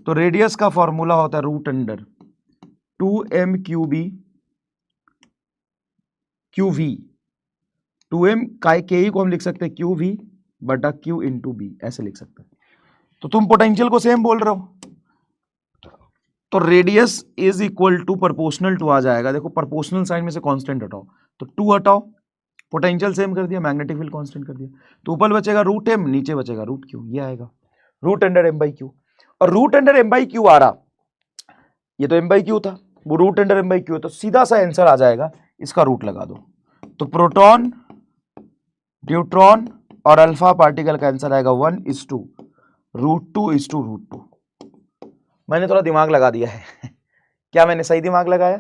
तो रेडियस का फॉर्मूला होता है √2m क्यूबी QV, 2m के को हम लिख सकते हैं QV बटा Q इंटू बी, ऐसे लिख सकते हैं। तो तुम पोटेंशियल को सेम बोल रहे हो, तो radius is equal to proportional to आ जाएगा। देखो प्रोपोर्शनल साइन में से कांस्टेंट हटाओ, तो 2 हटाओ, पोटेंशियल सेम कर दिया, मैग्नेटिक फील्ड कांस्टेंट कर दिया, तो ऊपर बचेगा रूट एम, नीचे बचेगा रूट क्यू, ये आएगा root under M by Q. और root under M by Q आ रहा, ये तो एम बाई क्यू था, वो root under M by Q है, तो सीधा सा आंसर आ जाएगा, इसका रूट लगा दो, तो प्रोटॉन, न्यूट्रॉन और अल्फा पार्टिकल का आंसर आएगा 1:2 √2:√2। मैंने थोड़ा दिमाग लगा दिया है क्या मैंने सही दिमाग लगाया?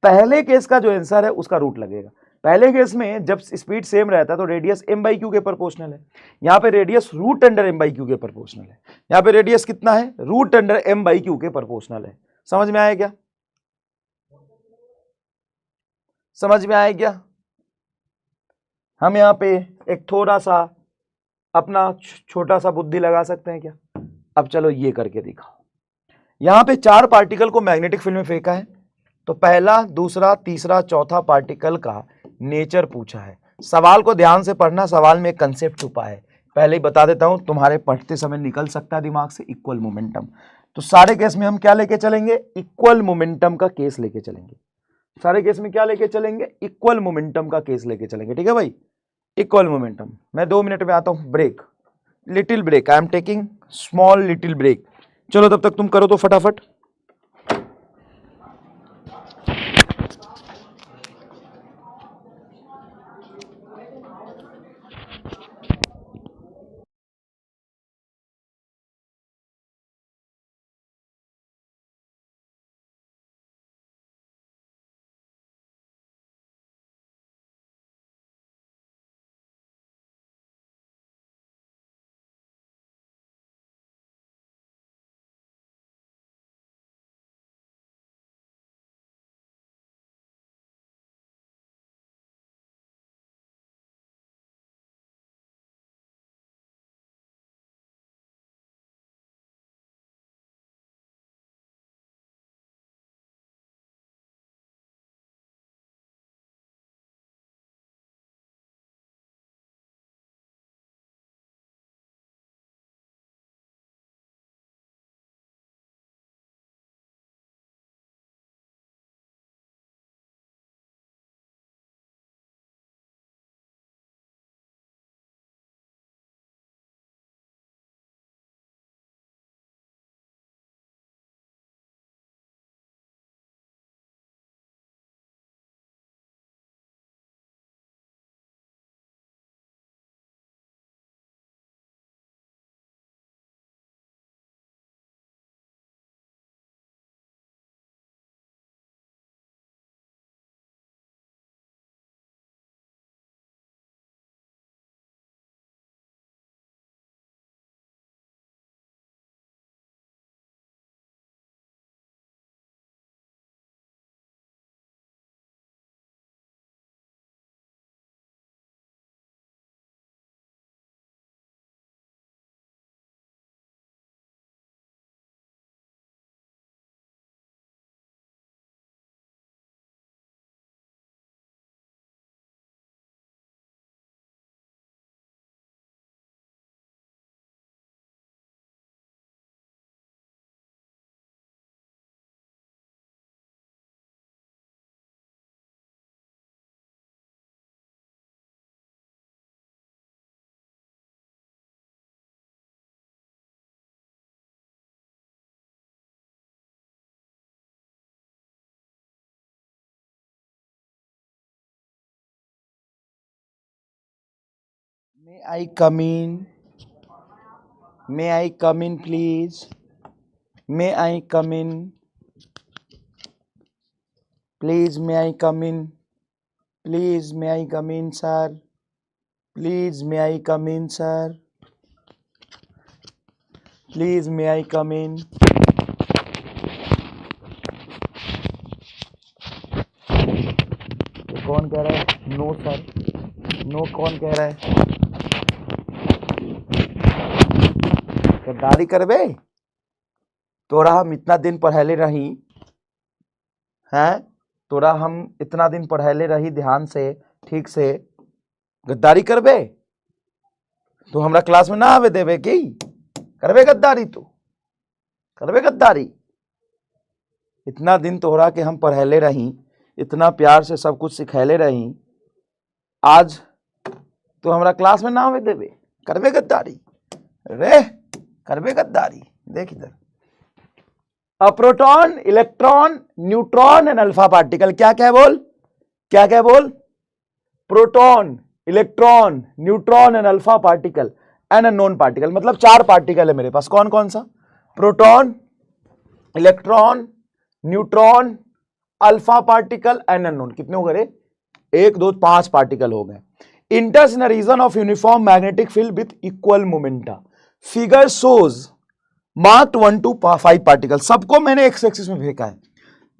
पहले केस का जो आंसर है उसका रूट लगेगा। पहले केस में जब स्पीड सेम रहता है तो रेडियस m बाई क्यू के प्रोपोर्शनल है, यहाँ पे radius root under m by Q के प्रोपोर्शनल है, यहाँ पे रेडियस कितना है, root under m by Q के प्रोपोर्शनल है। समझ में आया क्या? समझ में आया क्या? हम यहाँ पे एक थोड़ा सा अपना छोटा सा बुद्धि लगा सकते हैं क्या? अब चलो ये करके दिखाओ। यहाँ पे 4 पार्टिकल को मैग्नेटिक फील्ड में फेंका है, तो पहला, दूसरा, तीसरा, चौथा पार्टिकल का नेचर पूछा है। सवाल को ध्यान से पढ़ना, सवाल में एक कंसेप्ट छुपा है, पहले ही बता देता हूं, तुम्हारे पढ़ते समय निकल सकता है दिमाग से, इक्वल मोमेंटम। तो सारे केस में हम क्या लेके चलेंगे, इक्वल मोमेंटम का केस लेके चलेंगे। सारे केस में क्या लेके चलेंगे, इक्वल मोमेंटम का केस लेके चलेंगे। ठीक है भाई, इक्वल मोमेंटम। मैं 2 मिनट में आता हूं, break, little break, I am taking small little break. चलो तब तक तुम करो तो फटाफट। May I come in? May I come in, please? May I come in? Please, may I come in? Please, may I come in, sir? Please, may I come in, sir? Please, may I come in? कौन कह रहा है no sir? No कौन कह रहा है? गद्दारी करबे? तोरा हम इतना दिन पढ़ैले रही हैं, तोरा हम इतना दिन पढ़ैले रही ध्यान से, ठीक से, गद्दारी करबे? तू हमरा क्लास में ना आवे देबे की? करबे गद्दारी? तू करबे गद्दारी? इतना दिन तोहरा के हम पढ़ैले रही, इतना प्यार से सब कुछ सिखैले रही, आज तो हमरा क्लास में ना आवे देवे, करबे गद्दारी, रे करबे गद्दारी। देख इधर, a proton, electron, neutron and alpha particle, क्या क्या बोल, क्या क्या बोल, proton, electron, neutron and alpha particle and unknown particle, मतलब 4 पार्टिकल है मेरे पास। कौन कौन सा? Proton, electron, neutron, alpha particle and unknown. कितने हो गए? 1 2 5 पार्टिकल हो गए। Enters in a region of uniform magnetic field with equal momenta. Figure shows marked 1 to 5 particle. सबको मैंने एक्स एक्सिस में फेंका है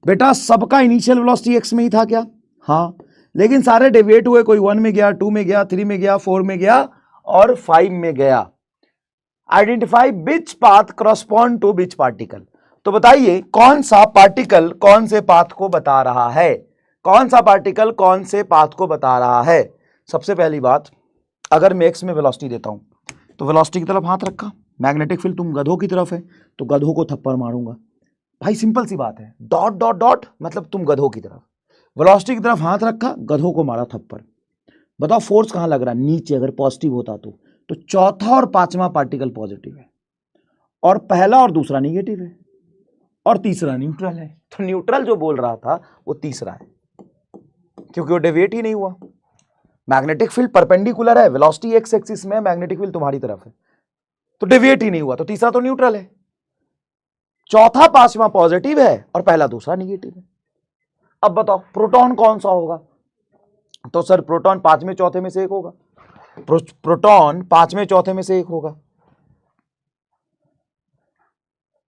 बेटा। सबका इनिशियल वेलोसिटी एक्स में ही था क्या? हाँ, लेकिन सारे डेविएट हुए, कोई 1 में गया, 2 में गया, 3 में गया, 4 में गया और 5 में गया। Identify which path correspond to which particle. तो बताइए कौन सा पार्टिकल कौन से पाथ को बता रहा है, कौन सा पार्टिकल कौन से पाथ को बता रहा है। सबसे पहली बात, अगर मैं एक्स में वेलोसिटी देता हूं तो वेलोसिटी की तरफ हाथ रखा, मैग्नेटिक फील्ड तुम गधों की तरफ है तो गधों को थप्पड़ मारूंगा। भाई सिंपल सी बात है, डॉट डॉट डॉट मतलब तुम गधों की तरफ, वेलोसिटी की तरफ हाथ रखा, गधों को मारा थप्पड़। बताओ फोर्स कहां लग रहा है? नीचे। अगर पॉजिटिव होता तो चौथा और पांचवा पार्टिकल पॉजिटिव है और पहला और दूसरा निगेटिव है और तीसरा न्यूट्रल है। तो न्यूट्रल जो बोल रहा था वो तीसरा है, क्योंकि वो डेविएट ही नहीं हुआ। मैग्नेटिक फील्ड परपेंडिकुलर है, वेलोसिटी एक्स एक्सिस में, मैग्नेटिक फील्ड तुम्हारी तरफ है, तो डेविएट ही नहीं हुआ, तो तीसरा तो न्यूट्रल है। चौथा पांचवा पॉजिटिव है और पहला दूसरा निगेटिव है। अब बताओ प्रोटॉन कौन सा होगा? तो सर प्रोटॉन पांचवें चौथे में से एक होगा। प्रोटॉन पांचवें चौथे में से एक होगा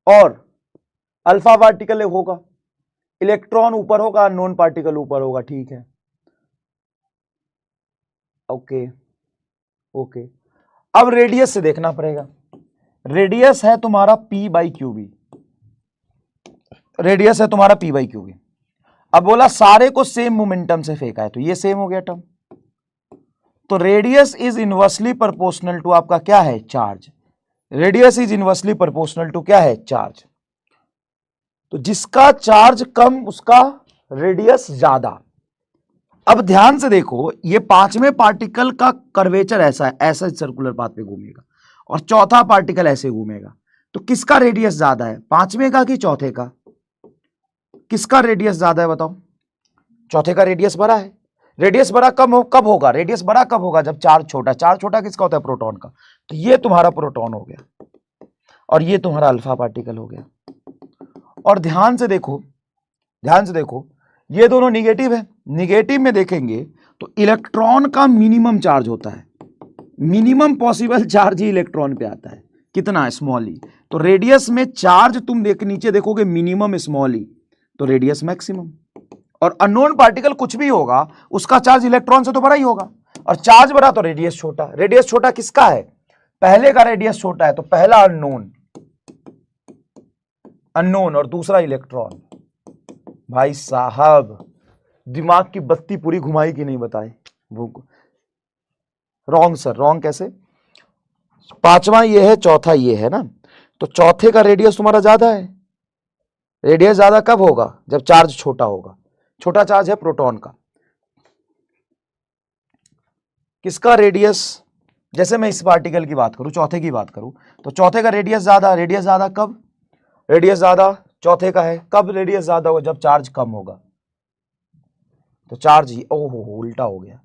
और अल्फा पार्टिकल होगा, इलेक्ट्रॉन ऊपर होगा, नॉन पार्टिकल ऊपर होगा। ठीक है, ओके ओके। अब रेडियस से देखना पड़ेगा। रेडियस है तुम्हारा P by Q B, radius है तुम्हारा P बाई क्यू बी। अब बोला सारे को सेम मोमेंटम से फेंका है, तो ये सेम हो गया टर्म। तो radius is inversely proportional to आपका क्या है? Charge. Radius is inversely proportional to क्या है? चार्ज। तो जिसका चार्ज कम उसका रेडियस ज्यादा। अब ध्यान से देखो, ये पांचवें पार्टिकल का कर्वेचर ऐसा है, ऐसा सर्कुलर पाथ पे घूमेगा और चौथा पार्टिकल ऐसे घूमेगा। तो किसका रेडियस ज्यादा है, पांचवें का कि चौथे का? किसका रेडियस ज्यादा है बताओ? चौथे का रेडियस बड़ा है। रेडियस बड़ा कब होगा? रेडियस बड़ा कब होगा? जब चार्ज छोटा। चार्ज छोटा किसका होता है? प्रोटॉन का। तो ये तुम्हारा प्रोटॉन हो गया और ये तुम्हारा अल्फा पार्टिकल हो गया। और ध्यान से देखो, ध्यान से देखो, ये दोनों निगेटिव है। निगेटिव में देखेंगे तो इलेक्ट्रॉन का मिनिमम चार्ज होता है, मिनिमम पॉसिबल चार्ज ही इलेक्ट्रॉन पे आता है। कितना? स्मॉल ई। तो रेडियस में चार्ज तुम नीचे देखोगे मिनिमम स्मॉल ई, तो रेडियस मैक्सिमम। और अननोन पार्टिकल कुछ भी होगा उसका चार्ज इलेक्ट्रॉन से तो बड़ा ही होगा, और चार्ज बड़ा तो रेडियस छोटा। रेडियस छोटा किसका है? पहले का रेडियस छोटा है, तो पहला अननोन, अननोन और दूसरा इलेक्ट्रॉन। भाई साहब दिमाग की बत्ती पूरी घुमाई कि नहीं बताए? वो रॉन्ग सर, रॉन्ग कैसे? पांचवा ये है, चौथा ये है ना, तो चौथे का रेडियस तुम्हारा ज्यादा है। रेडियस ज्यादा कब होगा? जब चार्ज छोटा होगा। छोटा चार्ज है प्रोटॉन का। किसका रेडियस? जैसे मैं इस पार्टिकल की बात करूं, चौथे की बात करूं, तो चौथे का रेडियस ज्यादा। रेडियस ज्यादा कब? रेडियस ज्यादा चौथे का है। कब रेडियस ज्यादा होगा? जब चार्ज कम होगा। तो चार्ज ही, ओहो उल्टा हो गया,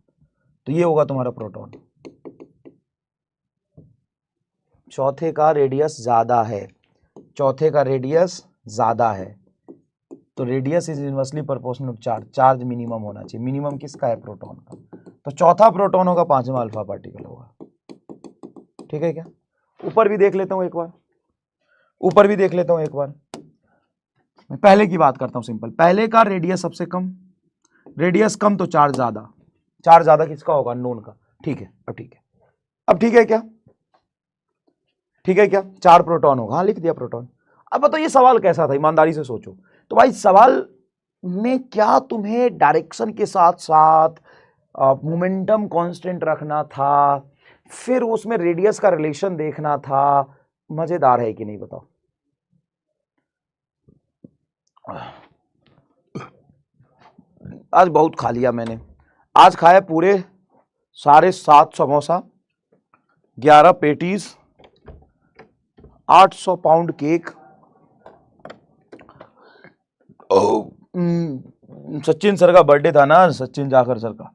तो ये होगा तुम्हारा प्रोटॉन। चौथे का रेडियस ज्यादा है, चौथे का रेडियस ज्यादा है, तो radius is inversely proportional to charge. Charge minimum होना चाहिए। मिनिमम किसका है? प्रोटॉन का। तो चौथा प्रोटॉन होगा, पांचवा अल्फा पार्टिकल होगा। ठीक है क्या? ऊपर भी देख लेता हूं एक बार, ऊपर भी देख लेता हूं एक बार। मैं पहले की बात करता हूं सिंपल। पहले का रेडियस सबसे कम, रेडियस कम तो चार्ज ज्यादा। चार्ज ज्यादा किसका होगा? अननोन का। ठीक है, अब ठीक है, अब ठीक है क्या? ठीक है क्या? 4 प्रोटॉन होगा। हाँ लिख दिया प्रोटॉन। अब बताओ ये सवाल कैसा था, ईमानदारी से सोचो। तो भाई सवाल में क्या तुम्हें डायरेक्शन के साथ साथ मोमेंटम कांस्टेंट रखना था, फिर उसमें रेडियस का रिलेशन देखना था। मजेदार है कि नहीं बताओ? आज बहुत खा लिया मैंने। आज खाया पूरे 7.5 samosa, 11 patties, 800 pound cake. Sachin sir का बर्थडे था ना, सचिन जाखड़ सर का,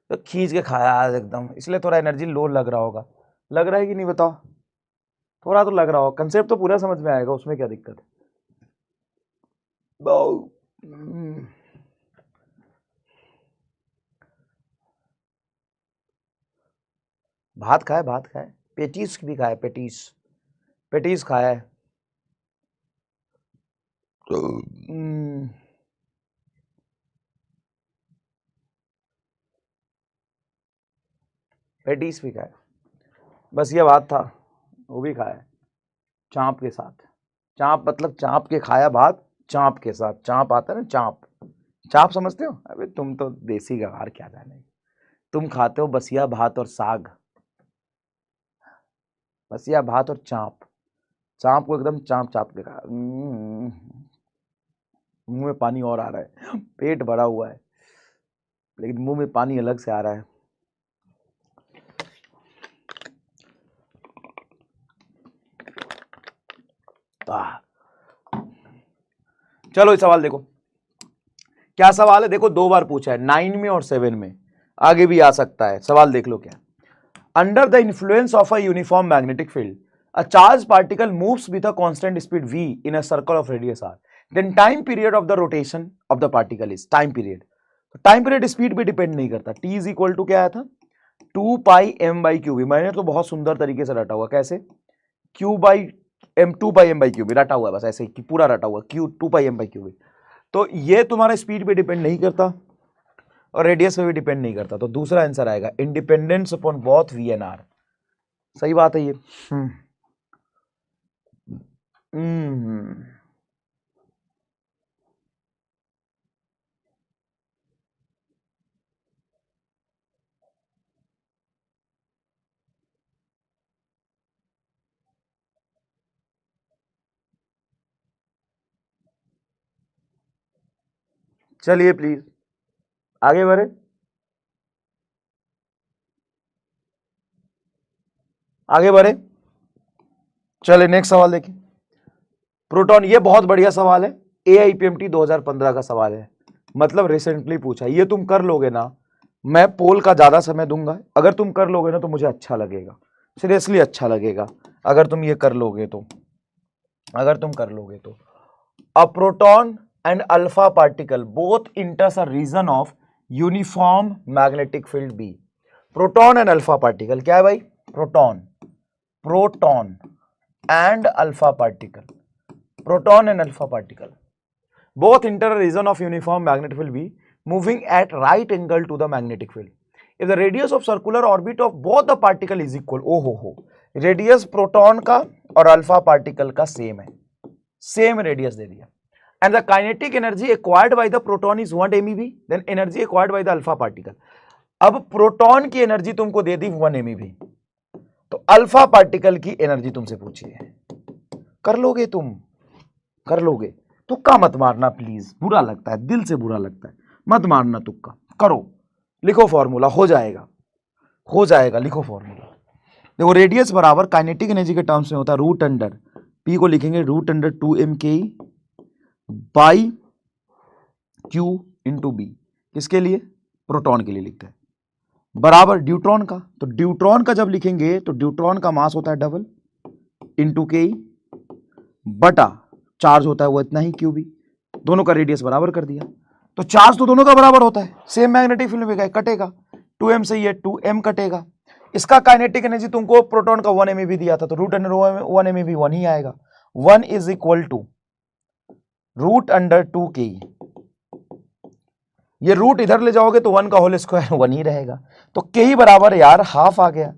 तो खींच के खाया आज एकदम, इसलिए थोड़ा एनर्जी लो लग रहा होगा। लग रहा है कि नहीं बताओ? थोड़ा तो लग रहा होगा। कंसेप्ट तो पूरा समझ में आएगा, उसमें क्या दिक्कत है। भात खाए, भात खाए, पेटीज भी खाए, पेटीज पेटीज खाया है। पेटीज भी खाए, बस ये बात था, वो भी खाया चाँप के साथ। चाँप मतलब चाँप के खाया भात, चाँप के साथ। चाँप आता है ना, चाँप, चाँप समझते हो? अबे तुम तो देसी गवार, क्या जाने, तुम खाते हो बसिया भात और साग, बसिया भात और चाँप। चाँप को एकदम चाँप चाँप के खा। मुंह में पानी और आ रहा है, पेट भरा हुआ है लेकिन मुंह में पानी अलग से आ रहा है। चलो इस सवाल देखो, क्या सवाल है, देखो 2 बार पूछा है, 9 में और 7 में, आगे भी आ सकता है। सवाल देख लो क्या। Under the influence of a uniform magnetic field, a charged particle moves with a constant speed v in a circle of radius r, then time period of the rotation of the particle is time period। तो time period speed पे depend नहीं करता। t is equal to क्या आया था, 2 pi m by Q B. मैंने तो बहुत सुंदर तरीके से रटा हुआ, कैसे, q by m, 2 pi m by Q B रटा हुआ है, बस ऐसे ही पूरा रटा हुआ, q 2 pi m by Q B. तो ये तुम्हारा स्पीड पे डिपेंड नहीं करता और रेडियस पे भी डिपेंड नहीं करता। तो दूसरा आंसर आएगा independence upon both V and R. सही बात है ये। चलिए प्लीज आगे बढ़े। आगे बढ़े, चलिए नेक्स्ट सवाल देखिए। प्रोटॉन, ये बहुत बढ़िया सवाल है, AIPMT 2015 का सवाल है, मतलब रिसेंटली पूछा। ये तुम कर लोगे ना, मैं पोल का ज्यादा समय दूंगा, अगर तुम कर लोगे ना तो मुझे अच्छा लगेगा, सीरियसली अच्छा लगेगा अगर तुम ये कर लोगे तो। अगर तुम कर लोगे तो a proton and alpha particle both enters a region of uniform magnetic field B. Proton and alpha particle क्या है भाई, proton, proton and alpha particle, proton and alpha particle both enter a region of uniform magnetic field B moving at right angle to the magnetic field if the radius of circular orbit of both the particle is equal। ओ हो, radius proton का और alpha particle का same है, same radius दे दिया, and the kinetic energy acquired by the proton is 1 MeV, then energy acquired by the alpha particle. अब proton की एनर्जी तुमको दे दी 1 MeV, तो अल्फा पार्टिकल की एनर्जी तुमसे पूछी है, कर लोगे तुम, कर लोगे। तुक्का मत मारना प्लीज, बुरा लगता है, दिल से बुरा लगता है, मत मारना तुक्का, करो, लिखो फॉर्मूला, हो जाएगा, हो जाएगा, लिखो फॉर्मूला। देखो रेडियस बराबर काइनेटिक एनर्जी के टर्म्स में होता है रूट अंडर पी को लिखेंगे root under 2m by Q into B, किसके लिए, प्रोटॉन के लिए लिखते हैं, बराबर ड्यूट्रॉन का। तो ड्यूट्रॉन का जब लिखेंगे तो ड्यूट्रॉन का मास होता है डबल इंटू के बटा चार्ज होता है वो इतना ही क्यू बी, दोनों का रेडियस बराबर कर दिया, तो चार्ज तो दोनों का बराबर होता है, सेम मैग्नेटिक फील्ड में गए, कटेगा, 2m से ये 2m कटेगा। इसका काइनेटिक एनर्जी तुमको प्रोटॉन का 1 MeV दिया था, तो रूट अंडर 1 MeV 1 ही आएगा, 1 is equal to root under 2k, ये रूट इधर ले जाओगे तो 1 का होल स्क्वायर 1 ही रहेगा, तो k ही बराबर यार हाफ आ गया,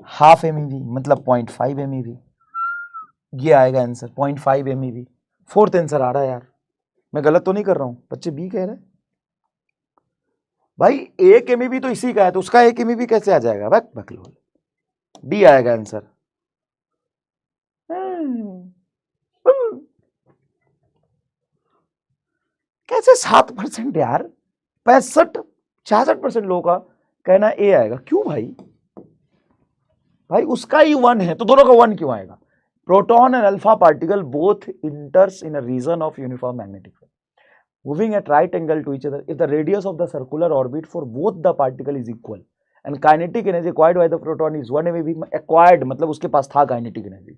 हाफ MeV मतलब 0.5 MeV, ये आएगा आंसर 0.5 MeV। फोर्थ आंसर आ रहा है यार, मैं गलत तो नहीं कर रहा हूं, बच्चे बी कह रहे हैं भाई, 1 MeV तो इसी का है, तो उसका 1 MeV कैसे आ जाएगा, बकलोल, डी आएगा आंसर। कैसे 7% यार, 65-66% लोगों का कहना ए आएगा। क्यों भाई? भाई उसका ही 1 है तो दोनों का 1 क्यों आएगा? Proton and alpha particle both enters in a region of uniform magnetic field moving at right angle to each other if the radius of the circular orbit for both the particle is equal and kinetic energy acquired by the proton is 1 MeV, acquired मतलब उसके पास था kinetic energy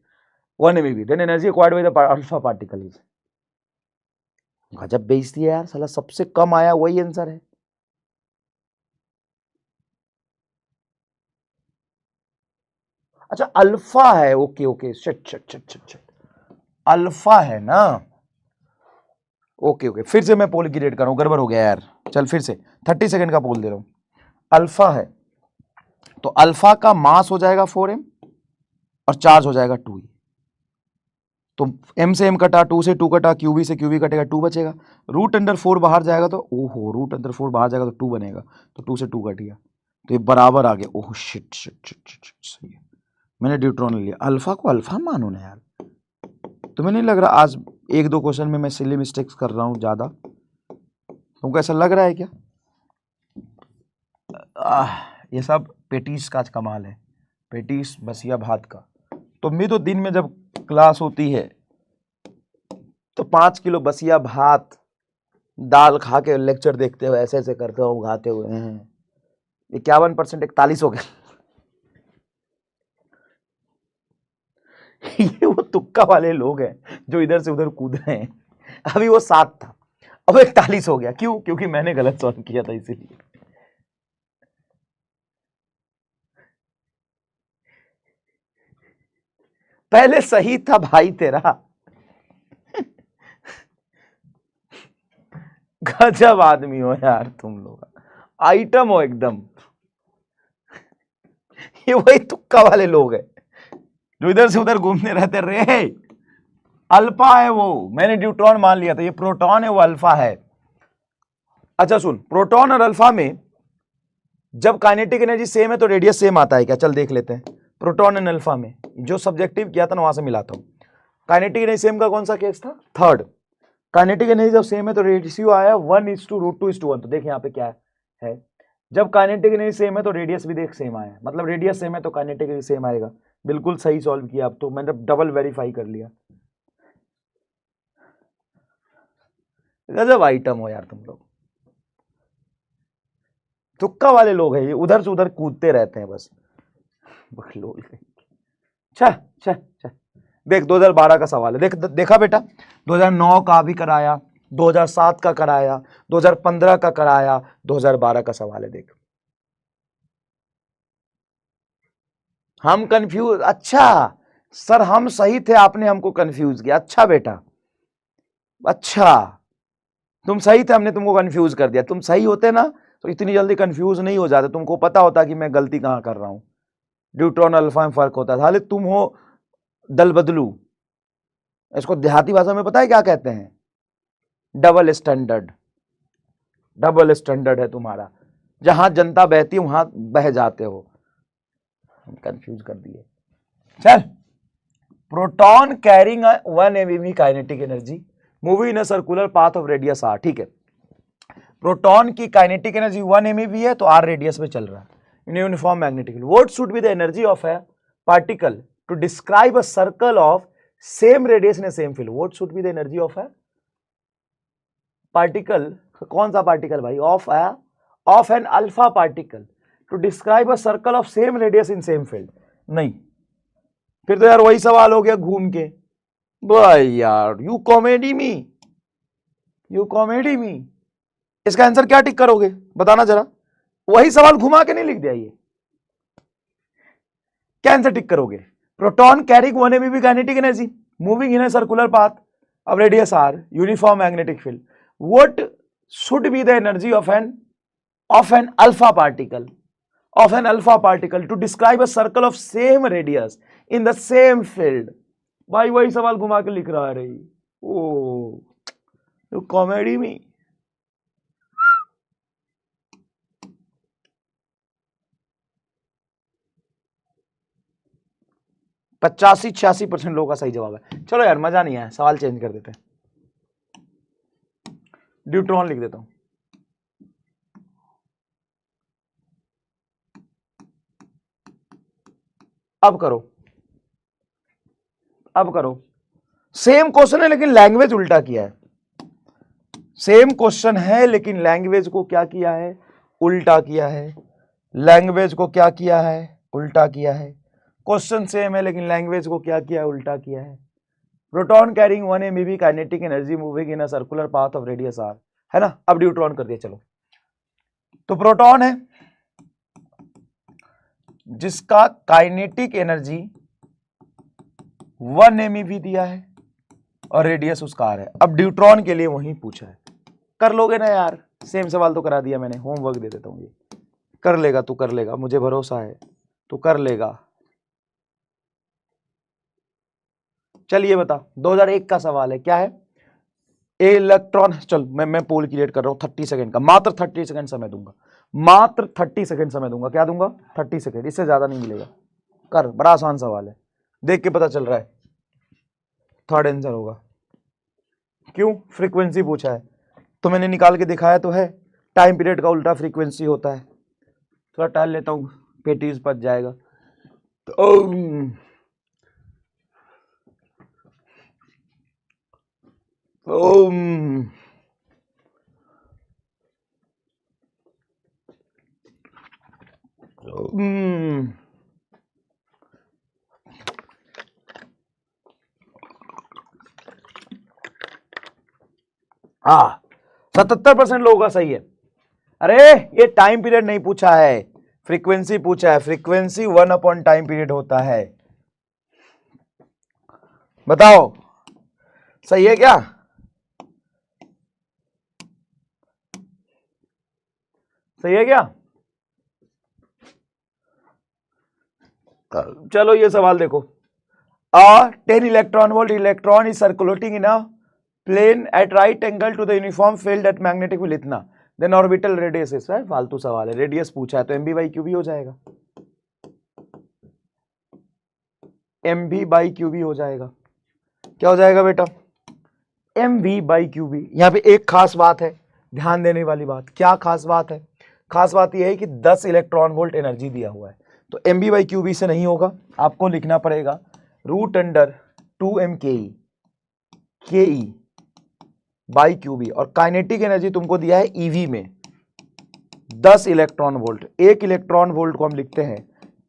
1 MeV, then energy acquired by the alpha particle is, गजब बेइज्जती है यार, साला सबसे कम आया वही आंसर है। अच्छा अल्फा है, ओके ओके, शिट अल्फा है ना, ओके ओके, फिर से मैं पोल की रेट कर रहा हूं, गड़बड़ हो गया यार, चल फिर से 30 सेकंड का पोल दे रहा हूं। अल्फा है तो अल्फा का मास हो जाएगा 4m और चार्ज हो जाएगा 2e, तो m से m कटा, 2 से 2 कटा, qb से qb कटेगा, 2 बचेगा, √4 बाहर जाएगा तो ओहो √4 बाहर जाएगा तो 2 बनेगा, तो 2 से 2 कट गया तो ये बराबर आ गया। ओह शिट सही है, मैंने ड्यूट्रॉन ले लिया। अल्फा को अल्फा मानो ना यार, तुम्हें नहीं लग रहा आज 1-2 क्वेश्चन में मैं सिली मिस्टेक्स कर रहा हूं ज्यादा? तुमको ऐसा लग रहा है क्या? ये सब पेटीस का कमाल है, पेटीस बसिया भात का। तुम भी तो दिन में जब क्लास होती है तो 5 किलो बसिया भात दाल खा के लेक्चर देखते हुए ऐसे ऐसे करते हो उगाते हुए हैं। 51% 41 हो गया। ये वो तुक्का वाले लोग हैं जो इधर से उधर कूद रहे हैं। अभी वो 7 था, अब 41 हो गया। क्यों? क्योंकि मैंने गलत सॉल्व किया था इसीलिए। पहले सही था भाई तेरा। गजब आदमी हो यार तुम लोग, आइटम हो एकदम। ये वही तुक्का वाले लोग हैं जो इधर से उधर घूमने रहते रे। अल्फा है वो, मैंने न्यूट्रॉन मान लिया था, ये प्रोटॉन है वो अल्फा है। अच्छा सुन, प्रोटॉन और अल्फा में जब काइनेटिक एनर्जी सेम है तो रेडियस सेम आता है क्या? चल देख लेते हैं। प्रोटॉन एंड अल्फा में जो सब्जेक्टिव किया था ना वहां से मिलाता हूं। काइनेटिक एनर्जी सेम का कौन सा केस था? थर्ड। काइनेटिक एनर्जी जब सेम है तो रेशियो आया 1:√2:1। तो देख यहाँ पे क्या है, जब काइनेटिक एनर्जी सेम है तो रेडियस भी देख सेम आया, मतलब रेडियस सेम है तो काइनेटिक एनर्जी सेम आएगा। बिल्कुल सही सॉल्व किया। अब तो मैंने डबल वेरीफाई कर लिया। गजब आइटम हो यार तुम लोग, तुक्का वाले लोग हैं ये, उधर से उधर कूदते रहते हैं बस। बखलोल छह। देख 2012 का सवाल है, देख देखा बेटा, 2009 का भी कराया, 2007 का कराया, 2015 का कराया, 2012 का सवाल है। देख हम कंफ्यूज, अच्छा सर हम सही थे, आपने हमको कंफ्यूज किया। अच्छा बेटा, अच्छा तुम सही थे, हमने तुमको कंफ्यूज कर दिया। तुम सही होते ना तो इतनी जल्दी कंफ्यूज नहीं हो जाते, तुमको पता होता कि मैं गलती कहां कर रहा हूं। ड्यूट्रॉन अल्फा में फर्क होता था। हाले तुम हो दल बदलू, इसको देहाती भाषा में पता है क्या कहते हैं? Double standard. डबल स्टैंडर्ड है तुम्हारा, जहां जनता बहती है वहां बह जाते हो। कंफ्यूज कर दिए। चल, proton carrying 1 MeV kinetic energy moving in a circular path of radius r। ठीक है, प्रोटॉन की काइनेटिक एनर्जी 1 MeV है तो r रेडियस में चल रहा है in uniform magnetic field. What should be the energy of a particle to describe a circle of same radius in a same field? What should be the energy of a particle, कौन सा particle भाई? Of an alpha particle to describe a circle of same radius in same field. नहीं, फिर तो यार वही सवाल हो गया घूम के। भाई यार यू कॉमेडी मी, इसका आंसर क्या टिक करोगे बताना जरा? वही सवाल घुमा के नहीं लिख दिया, ये क्या आंसर टिक करोगे? Proton carrying 1 MeV kinetic energy moving in a circular path of radius r, uniform magnetic field. What should be the energy of an alpha particle to describe a circle of same radius in the same field? भाई वही सवाल घुमा के लिख रहा है रही। ओ comedy में। पचासी 86% लोगों का सही जवाब है। चलो यार मजा नहीं आया, सवाल चेंज कर देते हैं। ड्यूट्रॉन लिख देता हूं। अब करो सेम क्वेश्चन है लेकिन लैंग्वेज उल्टा किया है। सेम क्वेश्चन है लेकिन लैंग्वेज को क्या किया है, उल्टा किया है। लैंग्वेज को क्या किया है, उल्टा किया है। क्वेश्चन सेम है लेकिन लैंग्वेज को क्या किया है, उल्टा किया है। Proton carrying 1 MeV kinetic energy moving in a circular path of radius r, है ना। अब ड्यूट्रॉन कर दिया। चलो, तो प्रोटॉन है जिसका काइनेटिक एनर्जी 1 MeV दिया है और रेडियस उसका r है। अब ड्यूट्रॉन के लिए वही पूछा है। कर लोगे ना यार, सेम सवाल तो करा दिया मैंने, होमवर्क दे देता हूं। ये कर लेगा, तू कर लेगा, मुझे भरोसा है तू कर लेगा। चलिए बता, 2001 का सवाल है, क्या है। इलेक्ट्रॉन, चल मैं पोल क्रिएट कर रहा हूं 30 सेकंड का, मात्र 30 सेकंड समय दूंगा, मात्र 30 सेकंड समय दूंगा। क्या दूंगा? 30 सेकंड, इससे ज्यादा नहीं मिलेगा। कर, बड़ा आसान सवाल है, देख के पता चल रहा है। थर्ड आंसर होगा। क्यों? फ्रीक्वेंसी पूछा है तो मैंने निकाल के दिखाया तो है। टाइम पीरियड का उल्टा फ्रीक्वेंसी होता है। थोड़ा टाल लेता हूं, पेटीज बच जाएगा। तो हाँ, 77% लोगों का सही है। अरे ये टाइम पीरियड नहीं पूछा है, फ्रीक्वेंसी पूछा है। फ्रीक्वेंसी 1 अपॉन टाइम पीरियड होता है। बताओ सही है क्या? सही है क्या? चलो ये सवाल देखो। 10 electron volt electron is circulating in a plane at right angle to the uniform field at magnetic field इतना, देन ऑर्बिटल रेडियस इज, फालतू सवाल है। रेडियस पूछा है तो MV/QV हो जाएगा, MV/QV हो जाएगा। क्या हो जाएगा बेटा? MV/QV। यहां पे एक खास बात है, ध्यान देने वाली बात। क्या खास बात है? खास बात यह है कि 10 इलेक्ट्रॉन वोल्ट एनर्जी दिया हुआ है, तो MV/QV से नहीं होगा। आपको लिखना पड़ेगा √2m KE/QV। और काइनेटिक एनर्जी तुमको दिया है EV में 10 इलेक्ट्रॉन वोल्ट। 1 इलेक्ट्रॉन वोल्ट को हम लिखते हैं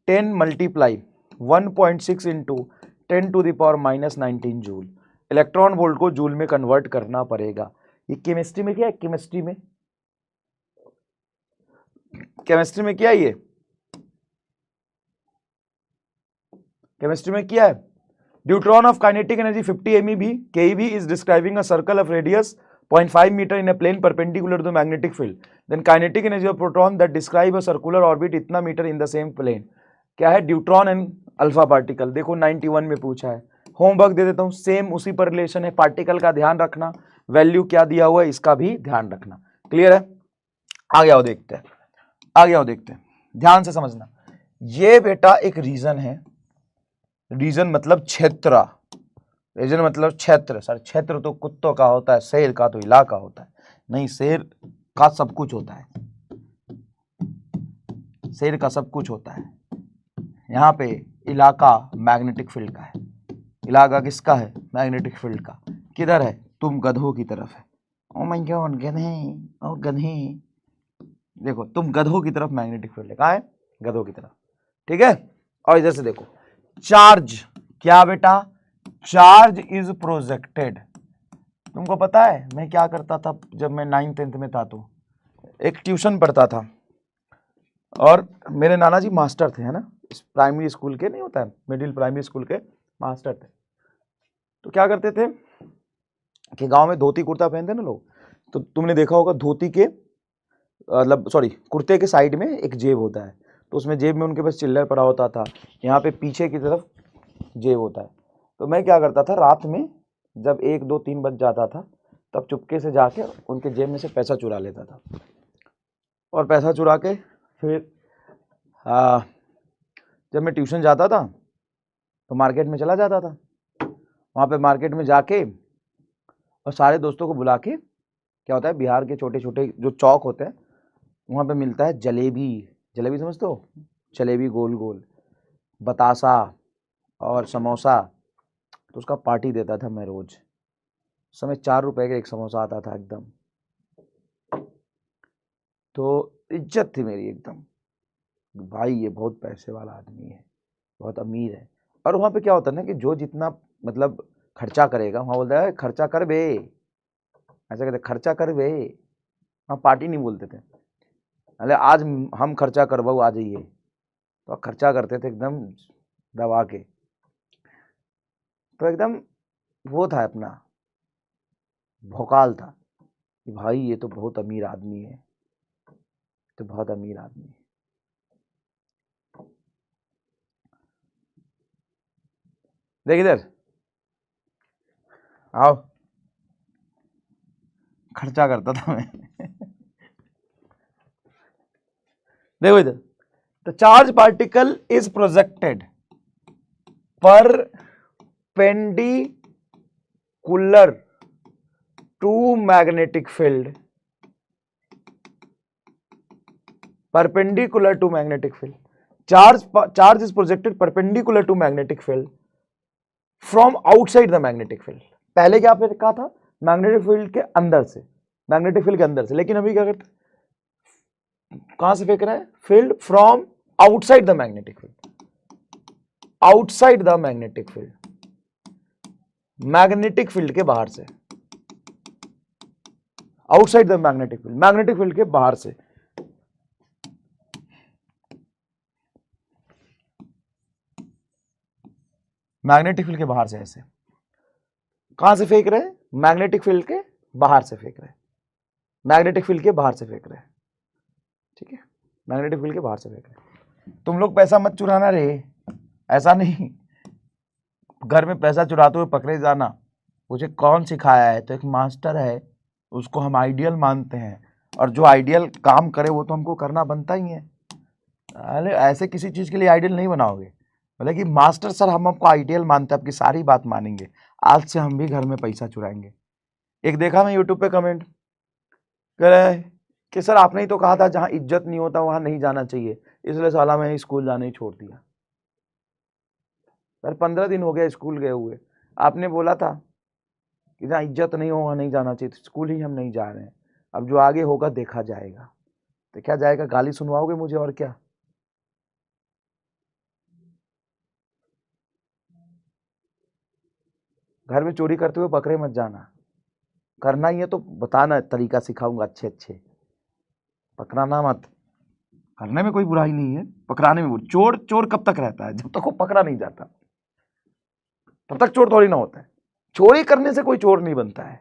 10 × 1.6 × 10⁻⁻19 जूल। इलेक्ट्रॉन वोल्ट को जूल में कन्वर्ट करना पड़ेगा। ये केमिस्ट्री में क्या है? केमिस्ट्री में क्या है? ये केमिस्ट्री में क्या है? Deuteron of kinetic energy 50 MeV KeV is describing a circle of radius 0.5 metre in a plane perpendicular to magnetic field, then kinetic energy of proton that describe a circular orbit इतना metre in the same plane. क्या है? Deuteron and alpha particle. देखो 91 में पूछा है। Homework दे देता हूं, same उसी पर रिलेशन है। पार्टिकल का ध्यान रखना, वैल्यू क्या दिया हुआ है इसका भी ध्यान रखना। क्लियर है? आगे आओ देखते हैं, ध्यान से समझना। ये बेटा एक रीजन है, रीजन मतलब क्षेत्र, रीजन मतलब क्षेत्र। सर क्षेत्र तो कुत्तों का होता है, शेर का तो इलाका होता है। नहीं, शेर का सब कुछ होता है, शेर का सब कुछ होता है। यहाँ पे इलाका मैग्नेटिक फील्ड का है। इलाका किसका है? मैग्नेटिक फील्ड का। किधर है? तुम गधों की तरफ है। ओ माय गॉड, गधे और गधे। देखो तुम गधों की तरफ मैग्नेटिक फील्ड है। कहाँ है? गधों की तरफ। ठीक है। और इधर से देखो, चार्ज। क्या बेटा? Charge is projected. तुमको पता है मैं क्या करता था जब मैं 9th 10th में था? तो एक ट्यूशन पढ़ता था और मेरे नाना जी मास्टर थे, है ना, प्राइमरी स्कूल के, नहीं होता है मिडिल प्राइमरी स्कूल के मास्टर थे। तो क्या करते थे कि गांव में धोती कुर्ता पहनते ना लोग, तो तुमने देखा होगा धोती के मतलब सॉरी कुर्ते के साइड में एक जेब होता है, तो उसमें जेब में उनके पास चिल्लर पड़ा होता था। यहाँ पे पीछे की तरफ जेब होता है। तो मैं क्या करता था, रात में जब 1 2 3 बज जाता था तब चुपके से जाके उनके जेब में से पैसा चुरा लेता था। और पैसा चुरा के फिर जब मैं ट्यूशन जाता था तो मार्केट में चला जाता था। वहाँ पे मार्केट में जाके और सारे दोस्तों को बुला के क्या होता है, बिहार के छोटे छोटे जो चौक होते हैं वहाँ पे मिलता है जलेबी। जलेबी समझते हो, जलेबी गोल गोल, बतासा और समोसा। तो उसका पार्टी देता था मैं रोज। उस समय 4 रुपए का एक समोसा आता था एकदम। तो इज्जत थी मेरी एकदम, भाई ये बहुत पैसे वाला आदमी है, बहुत अमीर है। और वहाँ पे क्या होता है ना कि जो जितना मतलब खर्चा करेगा, वहाँ बोलता है खर्चा कर बे, ऐसा कहते खर्चा कर बे। वहाँ पार्टी नहीं बोलते थे, अरे आज हम खर्चा करवाओ आ जाइए, तो खर्चा करते थे एकदम दबा के। तो एकदम वो था अपना भौकाल था कि भाई ये तो बहुत अमीर आदमी है, तो बहुत अमीर आदमी है। देख इधर आओ, खर्चा करता था मैं। देखो इधर, the charge particle is projected perpendicular to magnetic field, perpendicular to magnetic field. Charge is projected perpendicular to magnetic field from outside the magnetic field. पहले क्या पे कहा था, मैग्नेटिक फील्ड के अंदर से, मैग्नेटिक फील्ड के अंदर से। लेकिन अभी क्या करते, कहां से फेंक रहा है, field from outside the magnetic field, outside the magnetic field, magnetic field के बाहर से, outside the magnetic field, magnetic field के बाहर से। मैग्नेटिक फील्ड के बाहर से, ऐसे कहां से फेंक रहे हैं, मैग्नेटिक फील्ड के बाहर से फेंक रहे हैं, मैग्नेटिक फील्ड के बाहर से फेंक रहे हैं, ठीक है, मैग्नेटिक फील्ड के बाहर से फेंक रहे हैं। तुम लोग पैसा मत चुराना रे, ऐसा नहीं, घर में पैसा चुराते हुए पकड़े जाना। मुझे कौन सिखाया है, तो एक मास्टर है, उसको हम आइडियल मानते हैं, और जो आइडियल काम करे वो तो हमको करना बनता ही है। अरे ऐसे किसी चीज़ के लिए आइडियल नहीं बनाओगे, बोले कि मास्टर सर हम आपको आइडियल मानते हैं, आपकी सारी बात मानेंगे, आज से हम भी घर में पैसा चुराएंगे। एक देखा मैं यूट्यूब पे कमेंट कह रहा है कि सर आपने ही तो कहा था जहाँ इज्जत नहीं होता वहाँ नहीं जाना चाहिए, इसलिए साला मैं स्कूल जाने ही छोड़ दिया। सर 15 दिन हो गया स्कूल गए हुए, आपने बोला था कि जहाँ इज्जत नहीं हो वहाँ नहीं जाना चाहिए, तो स्कूल ही हम नहीं जा रहे हैं। अब जो आगे होगा देखा जाएगा, देखा जाएगा, गाली सुनवाओगे मुझे और क्या। घर में चोरी करते हुए पकड़े मत जाना, करना ही है तो बताना, तरीका सिखाऊंगा अच्छे अच्छे, पकड़ाना मत। करने में कोई बुराई नहीं है, पकड़ाने में। चोर चोर कब तक रहता है, जब तक वो पकड़ा नहीं जाता तब तक चोर थोड़ी ना होता है। चोरी करने से कोई चोर नहीं बनता है,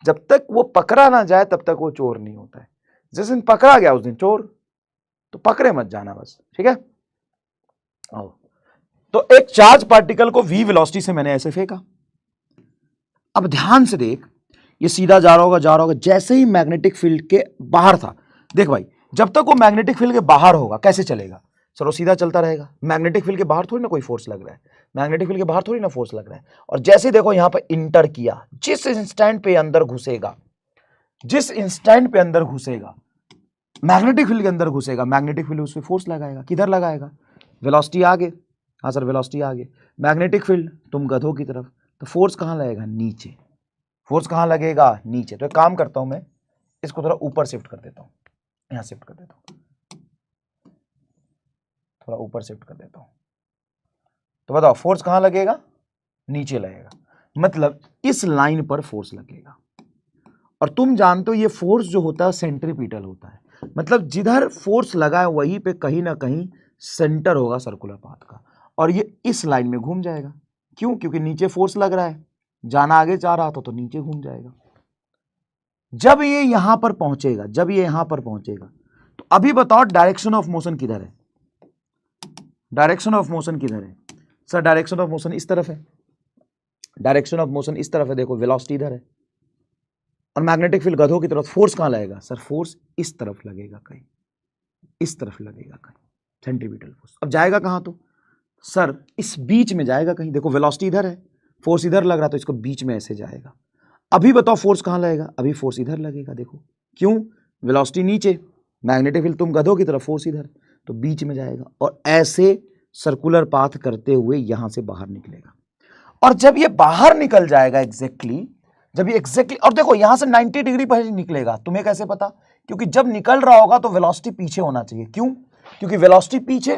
जब तक वो पकड़ा ना जाए तब तक वो चोर नहीं होता है। जिस दिन पकड़ा गया उस दिन चोर, तो पकड़े मत जाना बस, ठीक है। तो एक चार्ज पार्टिकल को v वेलोसिटी से मैंने ऐसे फेंका। अब ध्यान से देख, ये सीधा जा रहा होगा, जा रहा होगा, जैसे ही मैग्नेटिक फील्ड के बाहर था, देख भाई जब तक वो मैग्नेटिक फील्ड के बाहर होगा कैसे चलेगा, चलो सीधा चलता रहेगा। मैग्नेटिक फील्ड के बाहर थोड़ी ना कोई फोर्स लग रहा है, मैग्नेटिक फील्ड के बाहर थोड़ी ना फोर्स लग रहा है। और जैसे देखो यहां पर इंटर किया, जिस इंस्टेंट पे अंदर घुसेगा, जिस इंस्टेंट पे अंदर घुसेगा, मैग्नेटिक फील्ड के अंदर घुसेगा, मैग्नेटिक फील्ड उस पर फोर्स लगाएगा। किधर लगाएगा, वेलोसिटी आगे, हाँ सर वेलोसिटी आगे, मैग्नेटिक फील्ड तुम गधों की तरफ, तो फोर्स कहां लगेगा, नीचे। फोर्स कहां लगेगा, नीचे। तो एक काम करता हूं मैं, इसको थोड़ा ऊपर शिफ्ट कर देता हूं, यहां शिफ्ट कर देता हूं, थोड़ा ऊपर शिफ्ट कर देता हूं। तो बताओ फोर्स कहां लगेगा, नीचे लगेगा, मतलब इस लाइन पर फोर्स लगेगा। और तुम जानते हो ये फोर्स जो होता है सेंट्रीपिटल होता है, मतलब जिधर फोर्स लगा है वहीं पे कहीं ना कहीं सेंटर होगा सर्कुलर पाथ का, और ये इस लाइन में घूम जाएगा। क्यों, क्योंकि नीचे फोर्स लग रहा है, जाना आगे जा रहा था तो नीचे घूम जाएगा। जब ये यहां पर पहुंचेगा, जब ये यहां पर पहुंचेगा, तो अभी बताओ डायरेक्शन ऑफ मोशन किधर है, डायरेक्शन ऑफ मोशन किधर है। सर डायरेक्शन ऑफ मोशन इस तरफ है, डायरेक्शन ऑफ मोशन इस तरफ है, देखो वेलोसिटी इधर है, और मैग्नेटिक फील्ड गधों की तरफ। फोर्स कहां लगेगा, सर फोर्स इस तरफ लगेगा, कहीं इस तरफ लगेगा, कहीं सेंट्रीपिटल फोर्स। अब जाएगा कहां, तो सर इस बीच में जाएगा कहीं, देखो वेलोसिटी इधर है, फोर्स इधर लग रहा, तो इसको बीच में ऐसे जाएगा। अभी बताओ फोर्स कहां लगेगा, अभी फोर्स इधर लगेगा। देखो क्यों, वेलोसिटी नीचे, मैग्नेटिक फील्ड तुम गधों की तरफ, फोर्स इधर, तो बीच में जाएगा और ऐसे सर्कुलर पाथ करते हुए यहां से बाहर निकलेगा। और जब ये बाहर निकल जाएगा एग्जैक्टली, जब ये एग्जैक्टली, और देखो यहां से 90 डिग्री पर निकलेगा, तुम्हें कैसे पता, क्योंकि जब निकल रहा होगा तो वेलोसिटी पीछे होना चाहिए। क्यों, क्योंकि वेलोसिटी पीछे,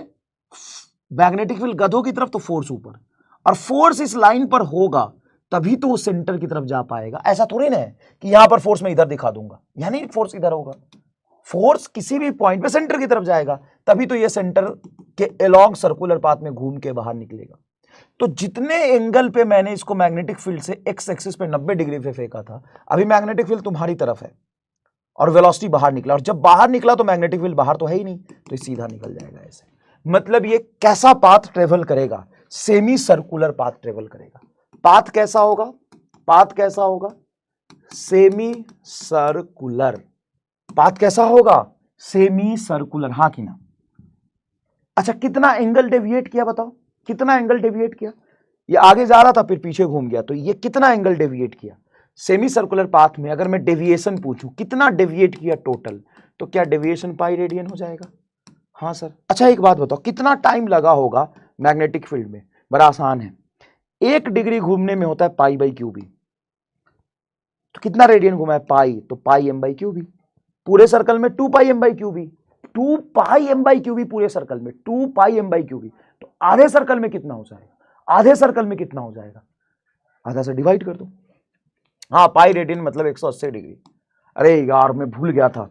मैग्नेटिक फील्ड गधों की तरफ, तो फोर्स ऊपर, और फोर्स इस लाइन पर होगा तभी तो वो सेंटर की तरफ जा पाएगा। ऐसा थोड़ी ना है कि यहां पर फोर्स मैं इधर दिखा दूंगा, यानी फोर्स इधर होगा, फोर्स किसी भी पॉइंट पे सेंटर की तरफ जाएगा, तभी तो ये सेंटर के अलोंग सर्कुलर पाथ में घूम के बाहर निकलेगा। तो जितने एंगल पे मैंने इसको मैग्नेटिक फील्ड से एक्स एक्सिस पे 90 डिग्री पे फेंका था, अभी मैग्नेटिक फील्ड तुम्हारी तरफ है और वेलोसिटी बाहर निकला, और जब बाहर निकला तो मैग्नेटिक फील्ड बाहर तो है ही नहीं, तो सीधा निकल जाएगा ऐसे। मतलब ये कैसा पाथ ट्रेवल करेगा, सेमी सर्कुलर पाथ ट्रेवल करेगा। पाथ कैसा होगा, पाथ कैसा होगा, सेमी सर्कुलर। पाथ कैसा होगा, सेमी सर्कुलर, हाँ कि ना। अच्छा कितना एंगल डेविएट किया बताओ, कितना एंगल डेविएट किया, ये आगे जा रहा था फिर पीछे घूम गया, तो ये कितना एंगल डेविएट किया सेमी सर्कुलर पाथ में। अगर मैं डेविएशन पूछूं कितना डेविएट किया टोटल, तो क्या डेविएशन पाई रेडियन हो जाएगा। हाँ सर। अच्छा एक बात बताओ, कितना टाइम लगा होगा मैग्नेटिक फील्ड में, बड़ा आसान है, 1 डिग्री घूमने में होता है पाई बाई क्यू बी, तो कितना रेडियन घुमा है पाई, तो pi M by Q B, पूरे सर्कल में 2 pi M by Q B, 2 pi M by Q B पूरे सर्कल में, 2 pi M by Q B, तो आधे सर्कल में कितना हो जाएगा, आधे सर्कल में कितना हो जाएगा, आधा से डिवाइड कर दो। हाँ पाई रेडियन मतलब 180 डिग्री। अरे यार मैं भूल गया था,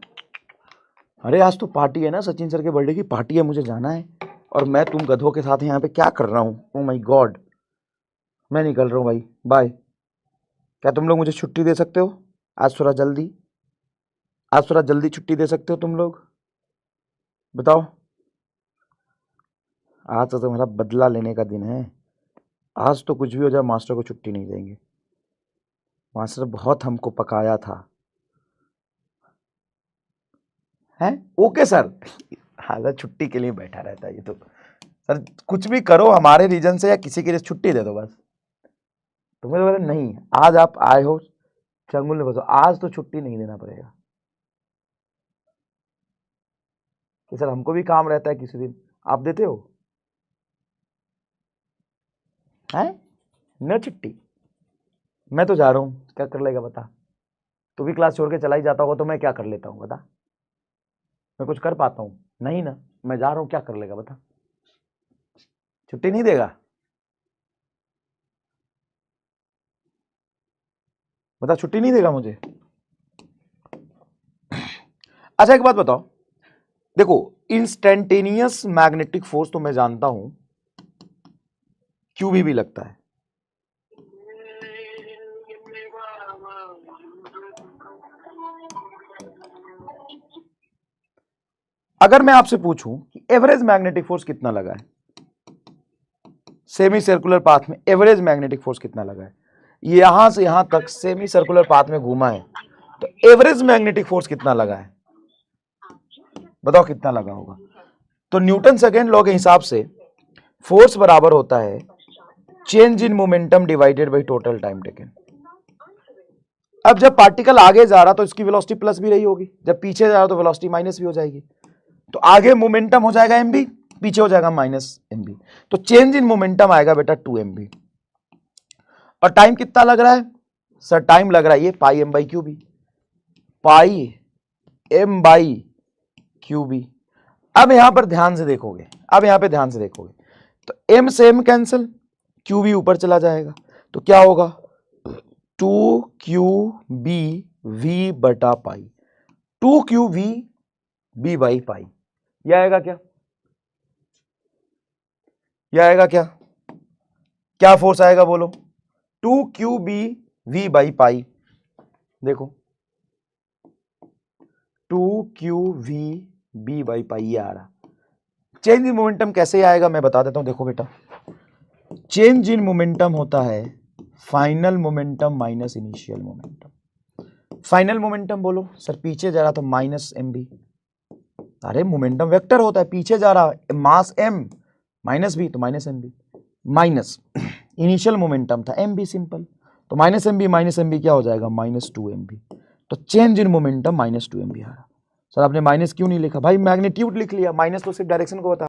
अरे आज तो पार्टी है ना, सचिन सर के बर्थडे की पार्टी है, मुझे जाना है, और मैं तुम गधों के साथ यहाँ पे क्या कर रहा हूँ। ओ माय गॉड, मैं निकल रहा हूँ भाई, बाय। क्या तुम लोग मुझे छुट्टी दे सकते हो आज थोड़ा जल्दी, आज थोड़ा जल्दी छुट्टी दे सकते हो तुम लोग, बताओ। आज तो तुम्हारा बदला लेने का दिन है, आज तो कुछ भी हो जाए मास्टर को छुट्टी नहीं देंगे, मास्टर बहुत हमको पकाया था है। ओके सर, हालत छुट्टी के लिए बैठा रहता है ये तो। सर कुछ भी करो हमारे रीजन से या किसी के लिए छुट्टी दे दो बस। तुम्हें तो नहीं, आज आप आए हो चंगुल ने बसो, आज तो छुट्टी नहीं देना पड़ेगा कि सर हमको भी काम रहता है किसी दिन, आप देते हो हैं न छुट्टी। मैं तो जा रहा हूँ, क्या कर लेगा बता, तू भी क्लास छोड़ के चला ही जाता होगा तो मैं क्या कर लेता हूँ बता, मैं कुछ कर पाता हूँ नहीं ना, मैं जा रहा हूँ क्या कर लेगा बता, छुट्टी नहीं देगा बता, छुट्टी नहीं देगा मुझे। अच्छा एक बात बताओ, देखो इंस्टेंटेनियस मैग्नेटिक फोर्स तो मैं जानता हूं क्यू भी लगता है, अगर मैं आपसे पूछूं कि एवरेज मैग्नेटिक फोर्स कितना लगा है सेमी सर्कुलर पाथ में, एवरेज मैग्नेटिक फोर्स कितना लगा है, यहां से यहां तक सेमी सर्कुलर पाथ में घूमा है, तो एवरेज मैग्नेटिक फोर्स कितना लगा है बताओ, कितना लगा होगा। तो न्यूटन सेकेंड लॉ के हिसाब से फोर्स बराबर होता है change in momentum divided by total time taken. अब जब पार्टिकल आगे जा रहा तो इसकी वेलोसिटी प्लस भी रही होगी, जब पीछे जा रहा तो वेलोसिटी माइनस भी हो जाएगी, तो आगे मोमेंटम हो जाएगा mv, पीछे हो जाएगा माइनस mv, तो चेंज इन मोमेंटम आएगा बेटा 2mv। और टाइम कितना लग रहा है सर, टाइम लग रहा है ये pi M by Q B, pi M by Q B. अब यहां पर ध्यान से देखोगे, अब यहां पे ध्यान से देखोगे तो m से m कैंसिल, क्यू बी ऊपर चला जाएगा, तो क्या होगा 2qb v बटा पाई, 2qb b बाई पाई, यह आएगा क्या, यह आएगा क्या, क्या फोर्स आएगा बोलो, 2qb v बाई पाई, देखो 2qv b बाई पाई ये आ रहा। चेंज इन मोमेंटम कैसे आएगा मैं बता देता हूं, देखो बेटा चेंज इन मोमेंटम होता है final momentum minus initial momentum. Final momentum बोलो सर, पीछे जा रहा तो माइनस एम बी, अरे मोमेंटम वेक्टर होता है, पीछे जा रहा मास m माइनस बी तो minus M V, minus initial momentum था एम बी सिंपल, तो माइनस एम बी क्या हो जाएगा, -2 mv। तो चेंज इन मोमेंटम -2 mv आ रहा। सर आपने माइनस क्यों नहीं लिखा, भाई मैग्नीट्यूड लिख लिया, माइनस तो सिर्फ डायरेक्शन को बता